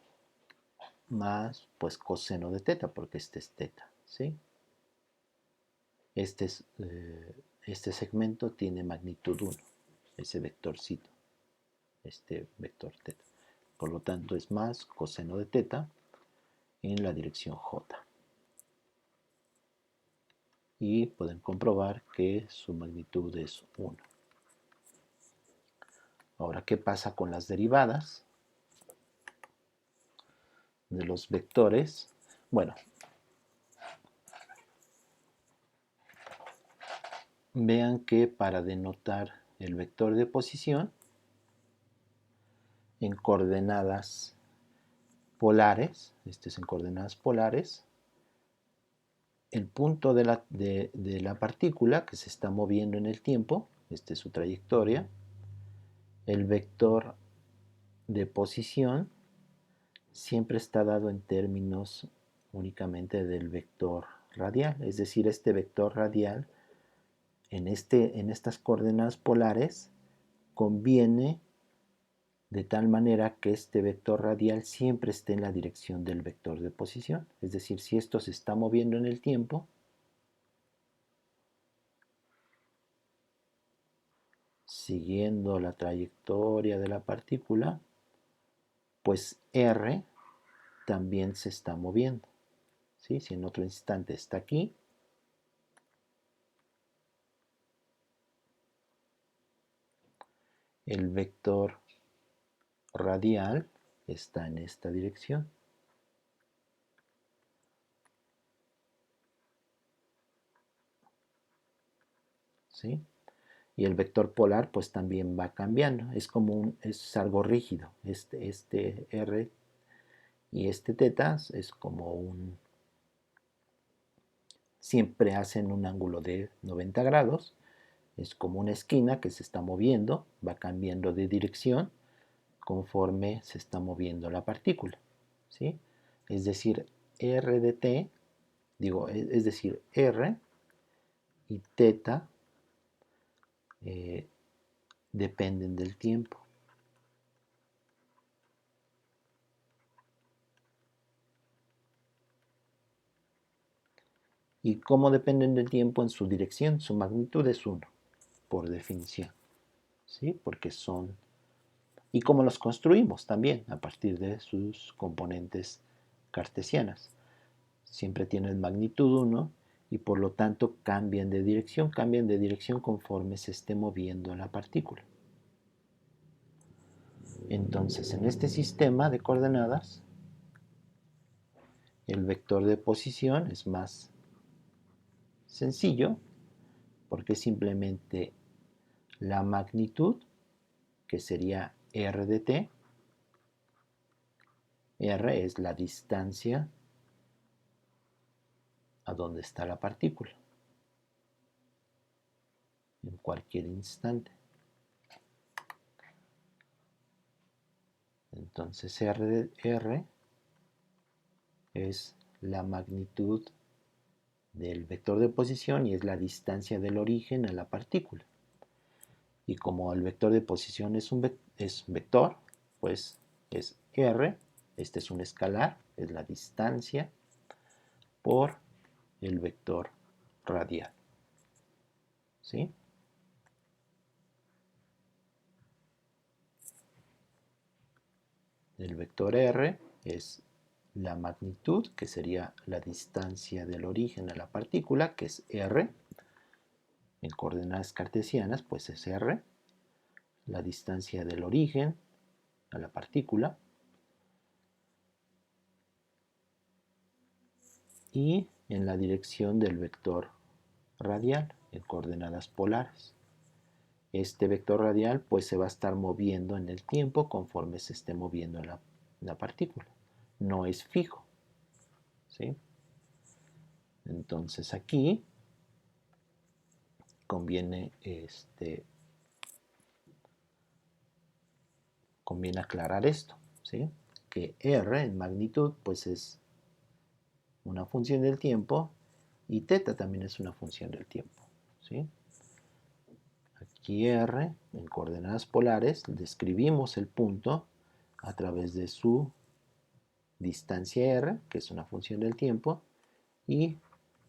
más, pues, coseno de θ, porque este es θ, ¿sí? Este segmento tiene magnitud 1, ese vectorcito, este vector θ. Por lo tanto, es más coseno de θ en la dirección j. Y pueden comprobar que su magnitud es 1. Ahora, ¿qué pasa con las derivadas de los vectores? Bueno, vean que para denotar el vector de posición en coordenadas polares, este es en coordenadas polares, el punto de la partícula que se está moviendo en el tiempo, esta es su trayectoria, el vector de posición siempre está dado en términos únicamente del vector radial, es decir, este vector radial en estas coordenadas polares conviene de tal manera que este vector radial siempre esté en la dirección del vector de posición. Es decir, si esto se está moviendo en el tiempo, siguiendo la trayectoria de la partícula, pues R también se está moviendo. ¿Sí? Si en otro instante está aquí, el vector radial está en esta dirección. ¿Sí? Y el vector polar pues también va cambiando. Es como es algo rígido. Este R y este teta es como siempre hacen un ángulo de 90 grados. Es como una esquina que se está moviendo, va cambiando de dirección conforme se está moviendo la partícula. ¿Sí? Es decir, R de t, es decir, R y teta dependen del tiempo. ¿Y cómo dependen del tiempo en su dirección? Su magnitud es 1, por definición. ¿Sí? Porque son... Y cómo los construimos también, a partir de sus componentes cartesianas. Siempre tienen magnitud 1 y por lo tanto cambian de dirección conforme se esté moviendo la partícula. Entonces, en este sistema de coordenadas, el vector de posición es más sencillo porque simplemente la magnitud, que sería r de t, r es la distancia a donde está la partícula en cualquier instante. Entonces r es la magnitud del vector de posición y es la distancia del origen a la partícula. Y como el vector de posición es un vector, pues es r, este es un escalar, es la distancia por el vector radial. ¿Sí? El vector r es la magnitud, que sería la distancia del origen a la partícula, que es r. En coordenadas cartesianas, pues es r. La distancia del origen a la partícula. Y en la dirección del vector radial, en coordenadas polares. Este vector radial pues se va a estar moviendo en el tiempo conforme se esté moviendo la partícula. No es fijo. ¿Sí? Entonces aquí conviene, conviene aclarar esto. ¿Sí? Que r en magnitud pues es una función del tiempo y teta también es una función del tiempo. ¿Sí? Aquí r en coordenadas polares describimos el punto a través de su distancia r, que es una función del tiempo, y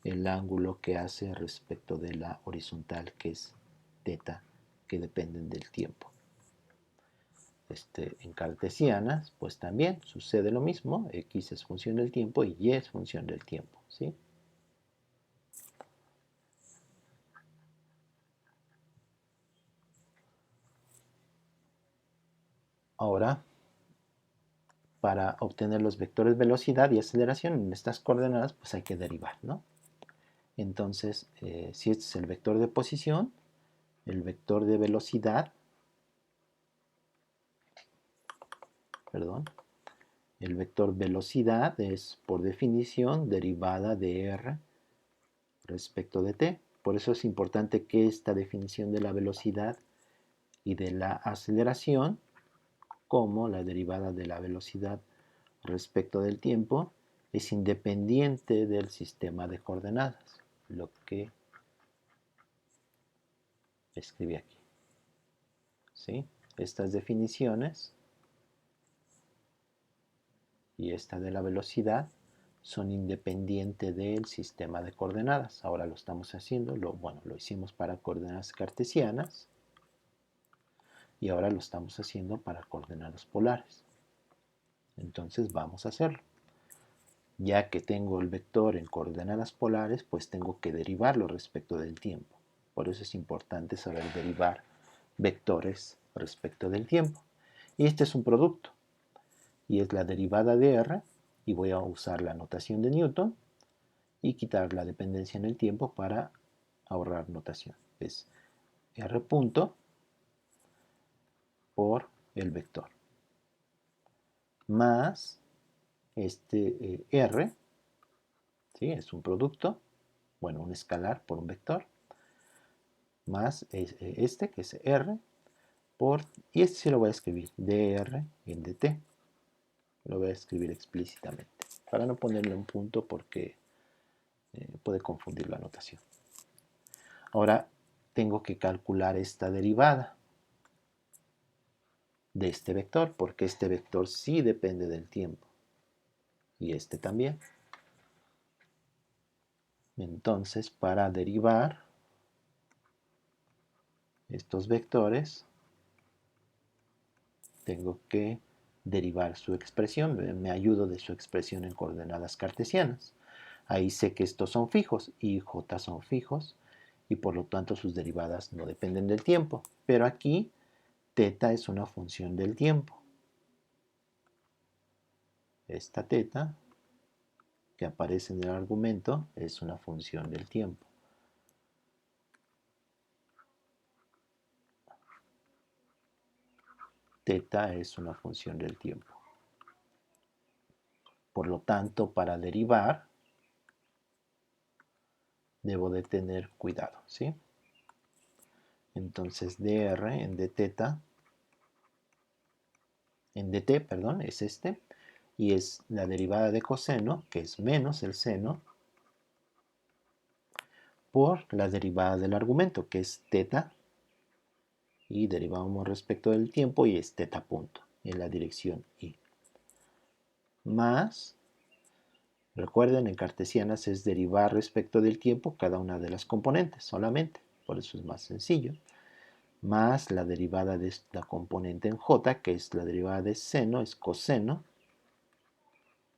el ángulo que hace respecto de la horizontal, que es teta, que dependen del tiempo. En cartesianas, pues también sucede lo mismo, x es función del tiempo y y es función del tiempo. ¿Sí? Ahora, para obtener los vectores velocidad y aceleración en estas coordenadas, pues hay que derivar, ¿no? Entonces, si este es el vector de posición, el vector de velocidad, perdón, el vector velocidad es por definición derivada de r respecto de t. Por eso es importante que esta definición de la velocidad y de la aceleración, como la derivada de la velocidad respecto del tiempo, es independiente del sistema de coordenadas, lo que escribí aquí. ¿Sí? Estas definiciones y esta de la velocidad son independientes del sistema de coordenadas. Ahora lo estamos haciendo, bueno, lo hicimos para coordenadas cartesianas y ahora lo estamos haciendo para coordenadas polares. Entonces vamos a hacerlo. Ya que tengo el vector en coordenadas polares, pues tengo que derivarlo respecto del tiempo. Por eso es importante saber derivar vectores respecto del tiempo. Y este es un producto, y es la derivada de r, y voy a usar la notación de Newton y quitar la dependencia en el tiempo para ahorrar notación. Es r punto por el vector más este r, ¿sí? Es un producto, bueno, un escalar por un vector, más este que es r por, y este sí lo voy a escribir, dr en dt, lo voy a escribir explícitamente, para no ponerle un punto porque puede confundir la notación. Ahora tengo que calcular esta derivada de este vector, porque este vector sí depende del tiempo, y este también. Entonces, para derivar estos vectores, tengo que derivar su expresión, me ayudo de su expresión en coordenadas cartesianas. Ahí sé que estos son fijos, y y j son fijos, y por lo tanto sus derivadas no dependen del tiempo. Pero aquí, teta es una función del tiempo. Esta teta, que aparece en el argumento, es una función del tiempo. Teta es una función del tiempo. Por lo tanto, para derivar, debo de tener cuidado, ¿sí? Entonces, dr en dθ, en dt, perdón, es este, y es la derivada de coseno, que es menos el seno, por la derivada del argumento, que es teta, y derivamos respecto del tiempo, y es teta punto, en la dirección y. Más, recuerden, en cartesianas es derivar respecto del tiempo cada una de las componentes solamente, por eso es más sencillo, más la derivada de esta componente en j, que es la derivada de seno, es coseno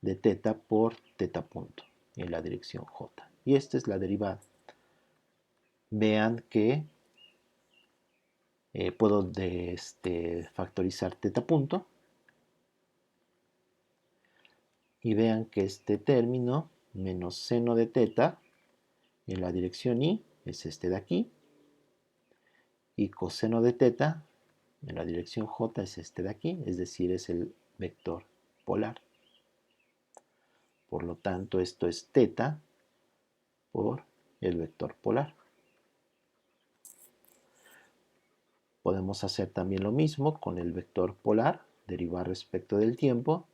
de teta por teta punto, en la dirección j. Y esta es la derivada. Vean que puedo factorizar teta punto, y vean que este término menos seno de teta en la dirección y es este de aquí, y coseno de teta en la dirección j es este de aquí, es decir, es el vector polar. Por lo tanto, esto es teta por el vector polar. Podemos hacer también lo mismo con el vector polar, derivar respecto del tiempo,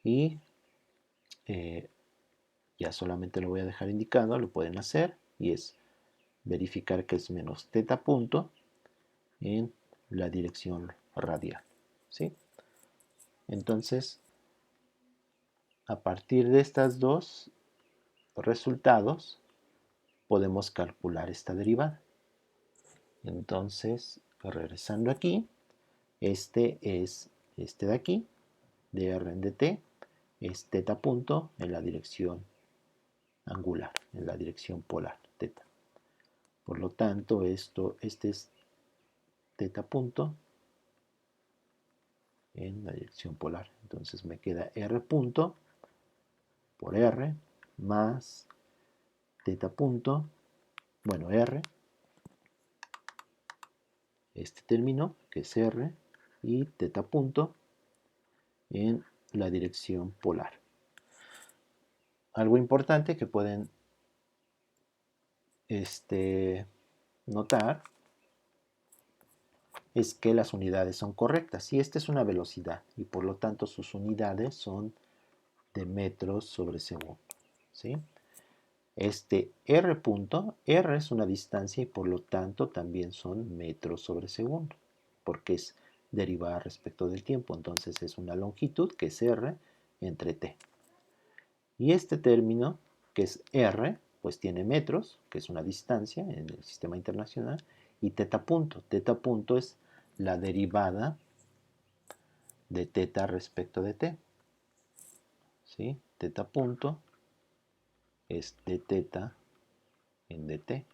y ya solamente lo voy a dejar indicado, lo pueden hacer, y es verificar que es menos teta punto en la dirección radial, ¿sí? Entonces, a partir de estos dos resultados, podemos calcular esta derivada. Entonces, regresando aquí, este es este de aquí, dr en dt, es teta punto en la dirección angular, en la dirección polar, teta. Por lo tanto, este es teta punto en la dirección polar. Entonces me queda r punto por r más teta punto, bueno, r, este término que es r, y teta punto en la dirección polar. Algo importante que pueden notar es que las unidades son correctas. Y esta es una velocidad, y por lo tanto sus unidades son de metros sobre segundo, ¿sí? Este r punto, r es una distancia y por lo tanto también son metros sobre segundo, porque es derivada respecto del tiempo. Entonces es una longitud que es r entre t. Y este término, que es r, pues tiene metros, que es una distancia en el sistema internacional, y teta punto. Teta punto es la derivada de teta respecto de t. ¿Sí? Teta punto es de teta en dt.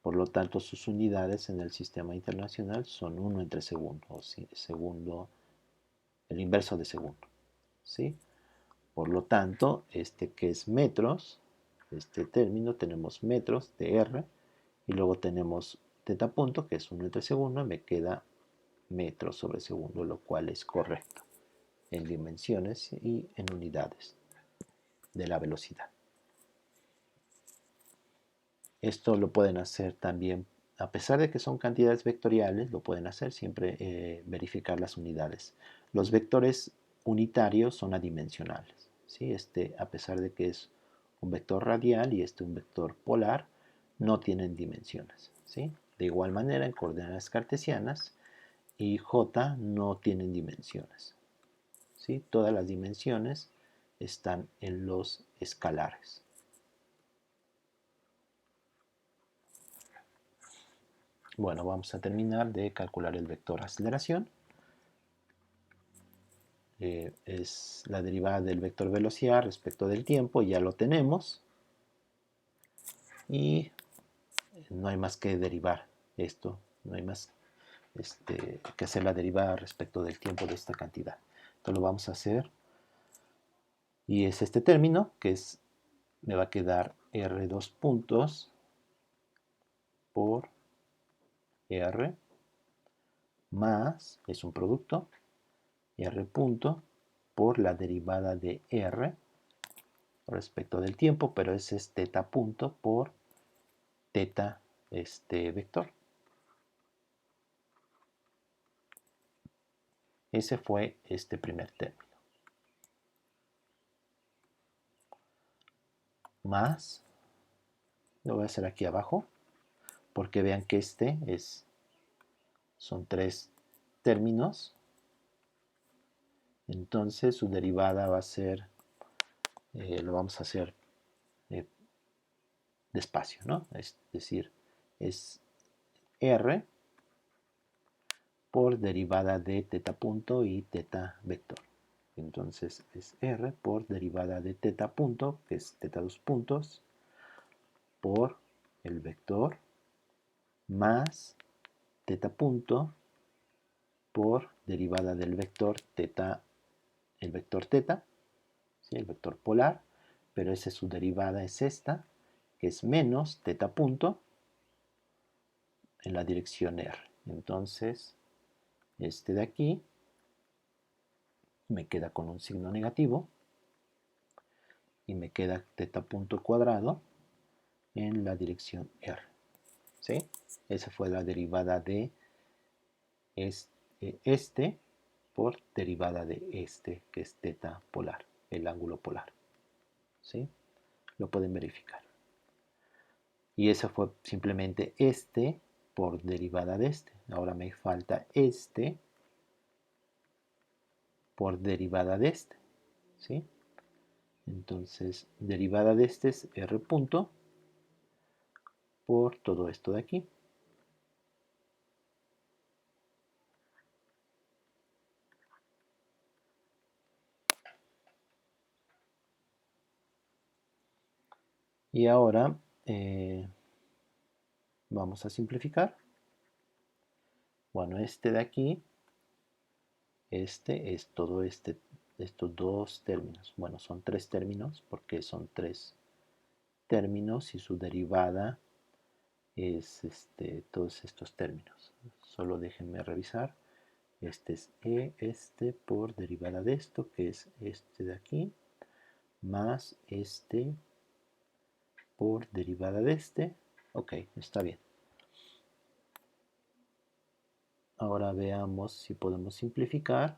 Por lo tanto, sus unidades en el sistema internacional son 1 entre segundo, o segundo, el inverso de segundo. ¿Sí? Por lo tanto, este que es metros, este término, tenemos metros de r, y luego tenemos teta punto, que es 1 entre segundo, me queda metros sobre segundo, lo cual es correcto en dimensiones y en unidades de la velocidad. Esto lo pueden hacer también, a pesar de que son cantidades vectoriales, lo pueden hacer siempre verificar las unidades. Los vectores unitarios son adimensionales, ¿sí? A pesar de que es un vector radial y un vector polar, no tienen dimensiones, ¿sí? De igual manera, en coordenadas cartesianas y j no tienen dimensiones, ¿sí? Todas las dimensiones están en los escalares. Bueno, vamos a terminar de calcular el vector aceleración. Es la derivada del vector velocidad respecto del tiempo, ya lo tenemos. Y no hay más que derivar esto, no hay más que hacer la derivada respecto del tiempo de esta cantidad. Entonces lo vamos a hacer. Y es este término que me va a quedar r2 puntos por r más, es un producto, r punto por la derivada de r respecto del tiempo, pero ese es teta punto por teta vector. Ese fue este primer término. Más, lo voy a hacer aquí abajo, porque vean que son tres términos. Entonces su derivada va a ser, lo vamos a hacer despacio, ¿no? Es decir, es r por derivada de teta punto y teta vector. Entonces es r por derivada de teta punto, que es teta 2 puntos, por el vector más teta punto por derivada del vector teta, el vector teta, ¿sí? El vector polar, pero su derivada es esta, que es menos teta punto en la dirección r. Entonces, este de aquí me queda con un signo negativo y me queda teta punto cuadrado en la dirección r. ¿Sí? Esa fue la derivada de este por derivada de que es teta polar, el ángulo polar. ¿Sí? Lo pueden verificar. Y eso fue simplemente por derivada de Ahora me falta por derivada de ¿sí? Entonces, derivada de es r punto por todo esto de aquí. Y ahora vamos a simplificar. Bueno, de aquí, es todo estos dos términos. Bueno, son tres términos porque son tres términos y su derivada es todos estos términos. Solo déjenme revisar. Este es por derivada de esto, que es este de aquí, más por derivada de Ok, está bien. Ahora veamos si podemos simplificar.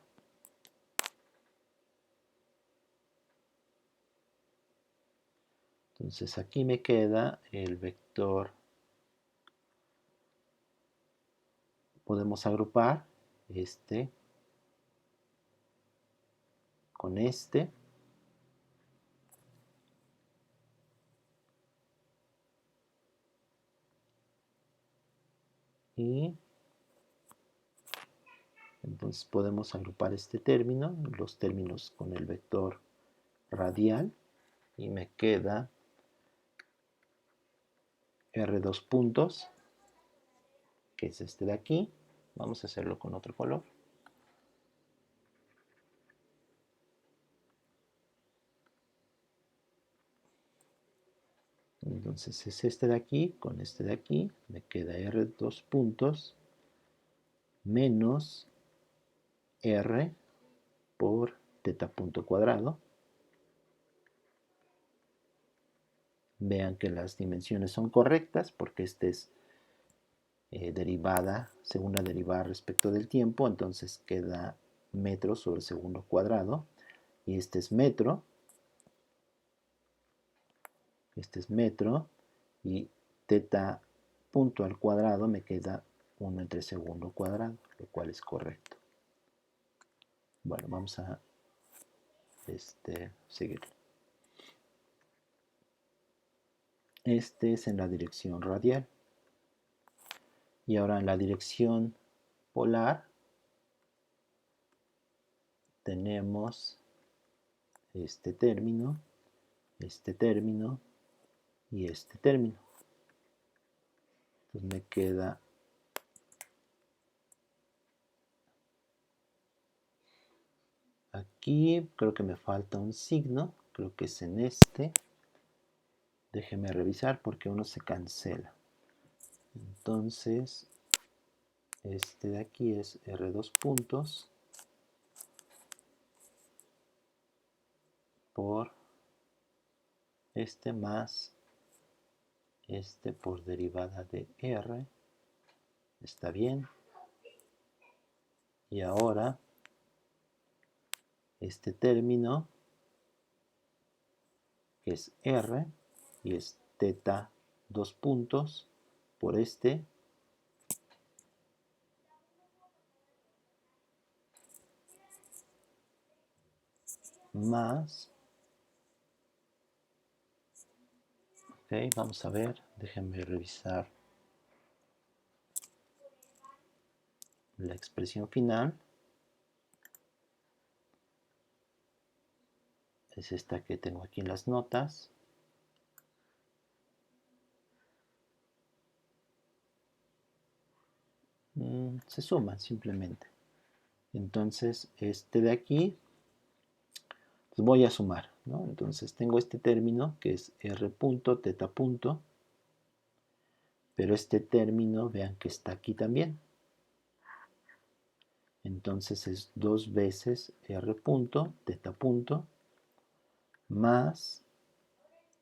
Entonces aquí me queda el vector. Podemos agrupar con este. Y entonces podemos agrupar este término, los términos con el vector radial, y me queda R2 puntos, que es este de aquí. Vamos a hacerlo con otro color. Entonces es este de aquí con este de aquí. Me queda R2 puntos menos R por teta punto cuadrado. Vean que las dimensiones son correctas porque este es derivada, segunda derivada respecto del tiempo, entonces queda metro sobre segundo cuadrado, y este es metro, y teta punto al cuadrado me queda 1 entre segundo cuadrado, lo cual es correcto. Bueno, vamos a seguir. Este es en la dirección radial. Y ahora en la dirección polar tenemos este término y este término. Entonces me queda aquí, creo que me falta un signo, creo que es en este. Déjeme revisar porque uno se cancela. Entonces, este de aquí es R2 puntos por este más este por derivada de R. Está bien. Y ahora este término, que es R, y es teta 2 puntos por este más, ok, vamos a ver, déjenme revisar la expresión final. Es esta que tengo aquí en las notas. Se suman simplemente. Entonces, este de aquí, pues voy a sumar, ¿no? Entonces tengo este término que es R punto, teta punto, pero este término, vean que está aquí también. Entonces es 2 veces R punto, teta punto, más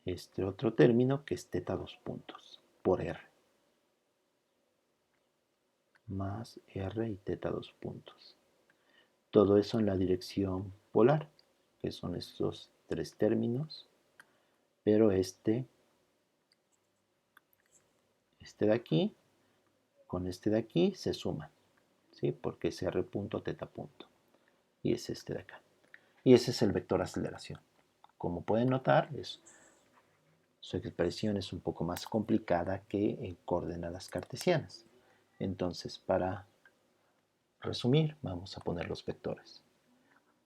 este otro término que es teta 2 puntos por R. Más R y teta 2 puntos. Todo eso en la dirección polar, que son estos tres términos, pero este de aquí con este de aquí se suman, ¿sí? Porque es R punto, teta punto, y es este de acá. Y ese es el vector aceleración. Como pueden notar, su expresión es un poco más complicada que en coordenadas cartesianas. Entonces, para resumir, vamos a poner los vectores.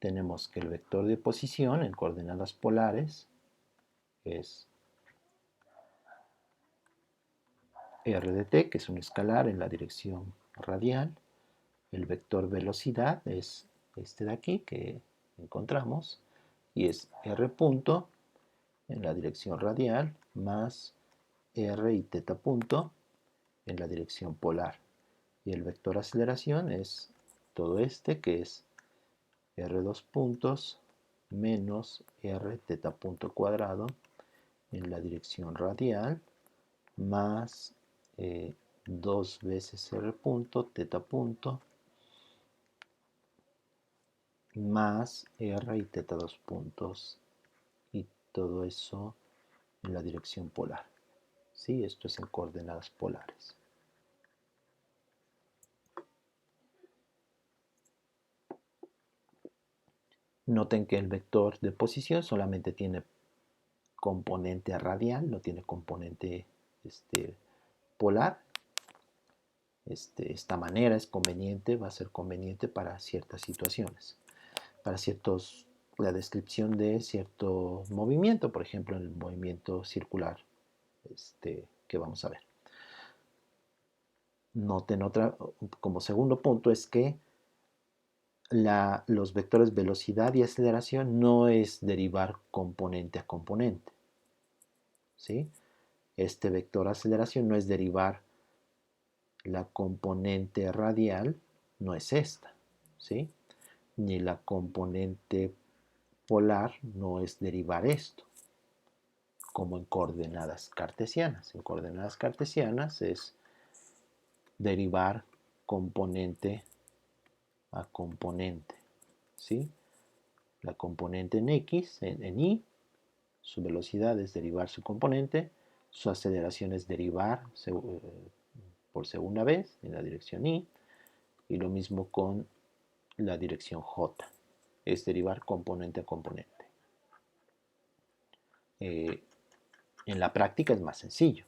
Tenemos que el vector de posición en coordenadas polares es r de t, que es un escalar en la dirección radial. El vector velocidad es este de aquí que encontramos, y es r punto en la dirección radial más r y teta punto en la dirección polar. Y el vector aceleración es todo este, que es r2 puntos menos r teta punto cuadrado en la dirección radial más 2 veces r punto teta punto más r y teta 2 puntos, y todo eso en la dirección polar. ¿Sí? Esto es en coordenadas polares. Noten que el vector de posición solamente tiene componente radial, no tiene componente polar. Esta manera es conveniente, va a ser conveniente para ciertas situaciones, para la descripción de cierto movimiento, por ejemplo, el movimiento circular que vamos a ver. Noten como segundo punto es que los vectores velocidad y aceleración no es derivar componente a componente, ¿sí? Este vector aceleración no es derivar la componente radial, no es esta, ¿sí? Ni la componente polar no es derivar esto, como en coordenadas cartesianas. En coordenadas cartesianas es derivar componente a componente, ¿sí? La componente en X, en Y, su velocidad es derivar su componente, su aceleración es derivar por segunda vez en la dirección Y, y lo mismo con la dirección J, es derivar componente a componente. En la práctica es más sencillo,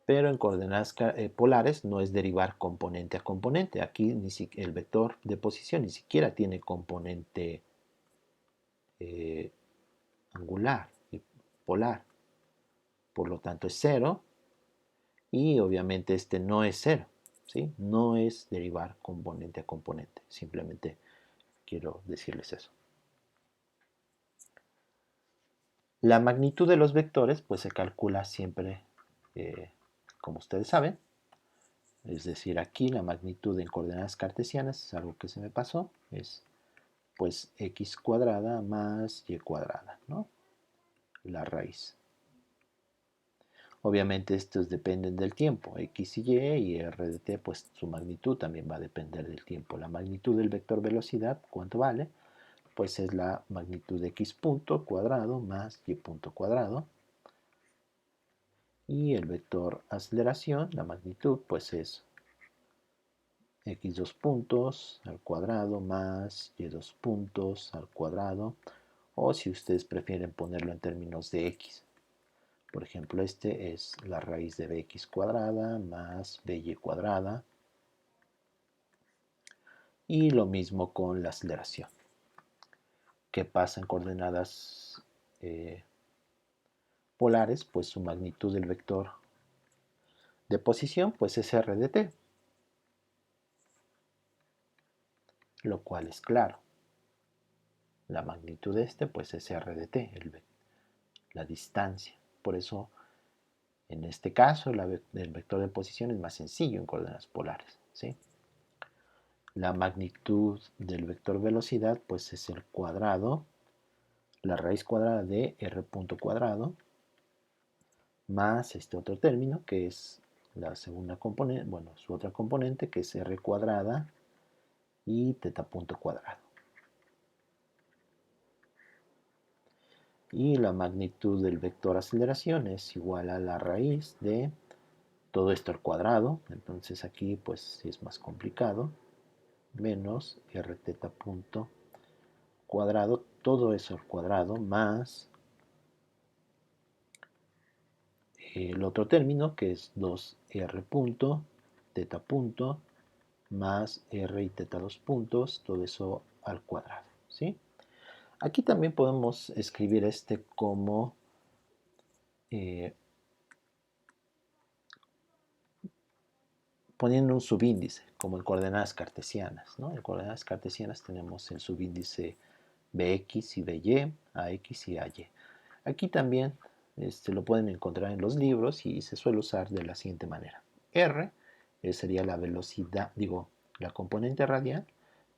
pero en coordenadas polares no es derivar componente a componente. Aquí el vector de posición ni siquiera tiene componente angular y polar, por lo tanto es cero, y obviamente este no es cero, ¿sí? No es derivar componente a componente, simplemente quiero decirles eso. La magnitud de los vectores pues se calcula siempre, como ustedes saben, es decir, aquí la magnitud en coordenadas cartesianas es algo que se me pasó, es pues x cuadrada más y cuadrada, ¿no? La raíz. Obviamente estos dependen del tiempo, x y r de t, pues su magnitud también va a depender del tiempo. La magnitud del vector velocidad, ¿cuánto vale? Pues es la magnitud de x punto cuadrado más y punto cuadrado. Y el vector aceleración, la magnitud, pues es x2 puntos al cuadrado más y2 puntos al cuadrado. O si ustedes prefieren ponerlo en términos de x. Por ejemplo, este es la raíz de bx cuadrada más by cuadrada. Y lo mismo con la aceleración. ¿Qué pasa en coordenadas polares? Pues su magnitud del vector de posición pues es r de t. Lo cual es claro. La magnitud de este pues es r de t, la distancia. Por eso en este caso el vector de posición es más sencillo en coordenadas polares, ¿sí? La magnitud del vector velocidad pues es el cuadrado, la raíz cuadrada de r punto cuadrado, más este otro término que es la segunda componente, bueno, su otra componente que es r cuadrada y teta punto cuadrado. Y la magnitud del vector aceleración es igual a la raíz de todo esto al cuadrado, entonces aquí pues sí es más complicado, menos r teta punto cuadrado, todo eso al cuadrado, más el otro término que es 2r punto, teta punto, más r y teta 2 puntos, todo eso al cuadrado, ¿sí? Aquí también podemos escribir como poniendo un subíndice, como en coordenadas cartesianas, ¿no? En coordenadas cartesianas tenemos el subíndice bx y by, ax y ay. Aquí también lo pueden encontrar en los libros y se suele usar de la siguiente manera. R sería la velocidad, la componente radial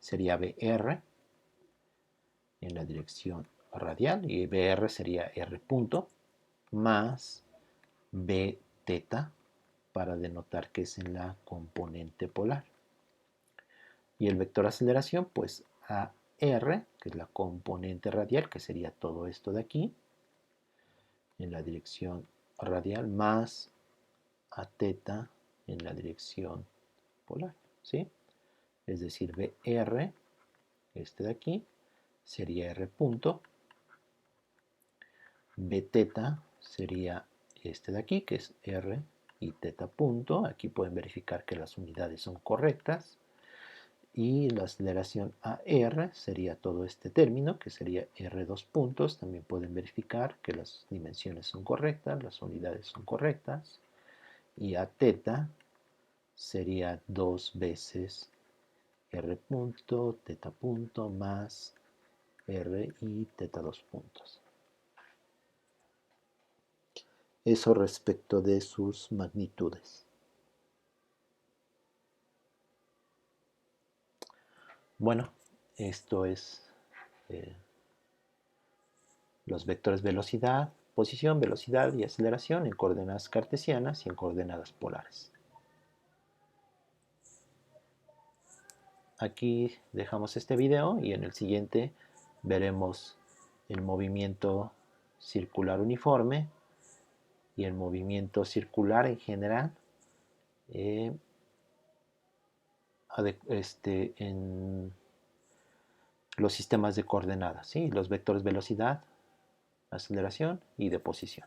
sería br en la dirección radial y br sería r punto más b teta para denotar que es en la componente polar. Y el vector aceleración, pues AR, que es la componente radial, que sería todo esto de aquí, en la dirección radial, más a teta en la dirección polar, ¿sí? Es decir, BR este de aquí, sería r punto. B teta sería este de aquí, que es r y teta punto. Aquí pueden verificar que las unidades son correctas. Y la aceleración AR sería todo este término, que sería R2 puntos. También pueden verificar que las dimensiones son correctas, las unidades son correctas. Y a teta sería 2 veces R punto, teta punto, más R y teta 2 puntos. Eso respecto de sus magnitudes. Bueno, esto es los vectores velocidad, posición, velocidad y aceleración en coordenadas cartesianas y en coordenadas polares. Aquí dejamos este video y en el siguiente veremos el movimiento circular uniforme y el movimiento circular en general en los sistemas de coordenadas, ¿sí? Los vectores velocidad, aceleración y de posición.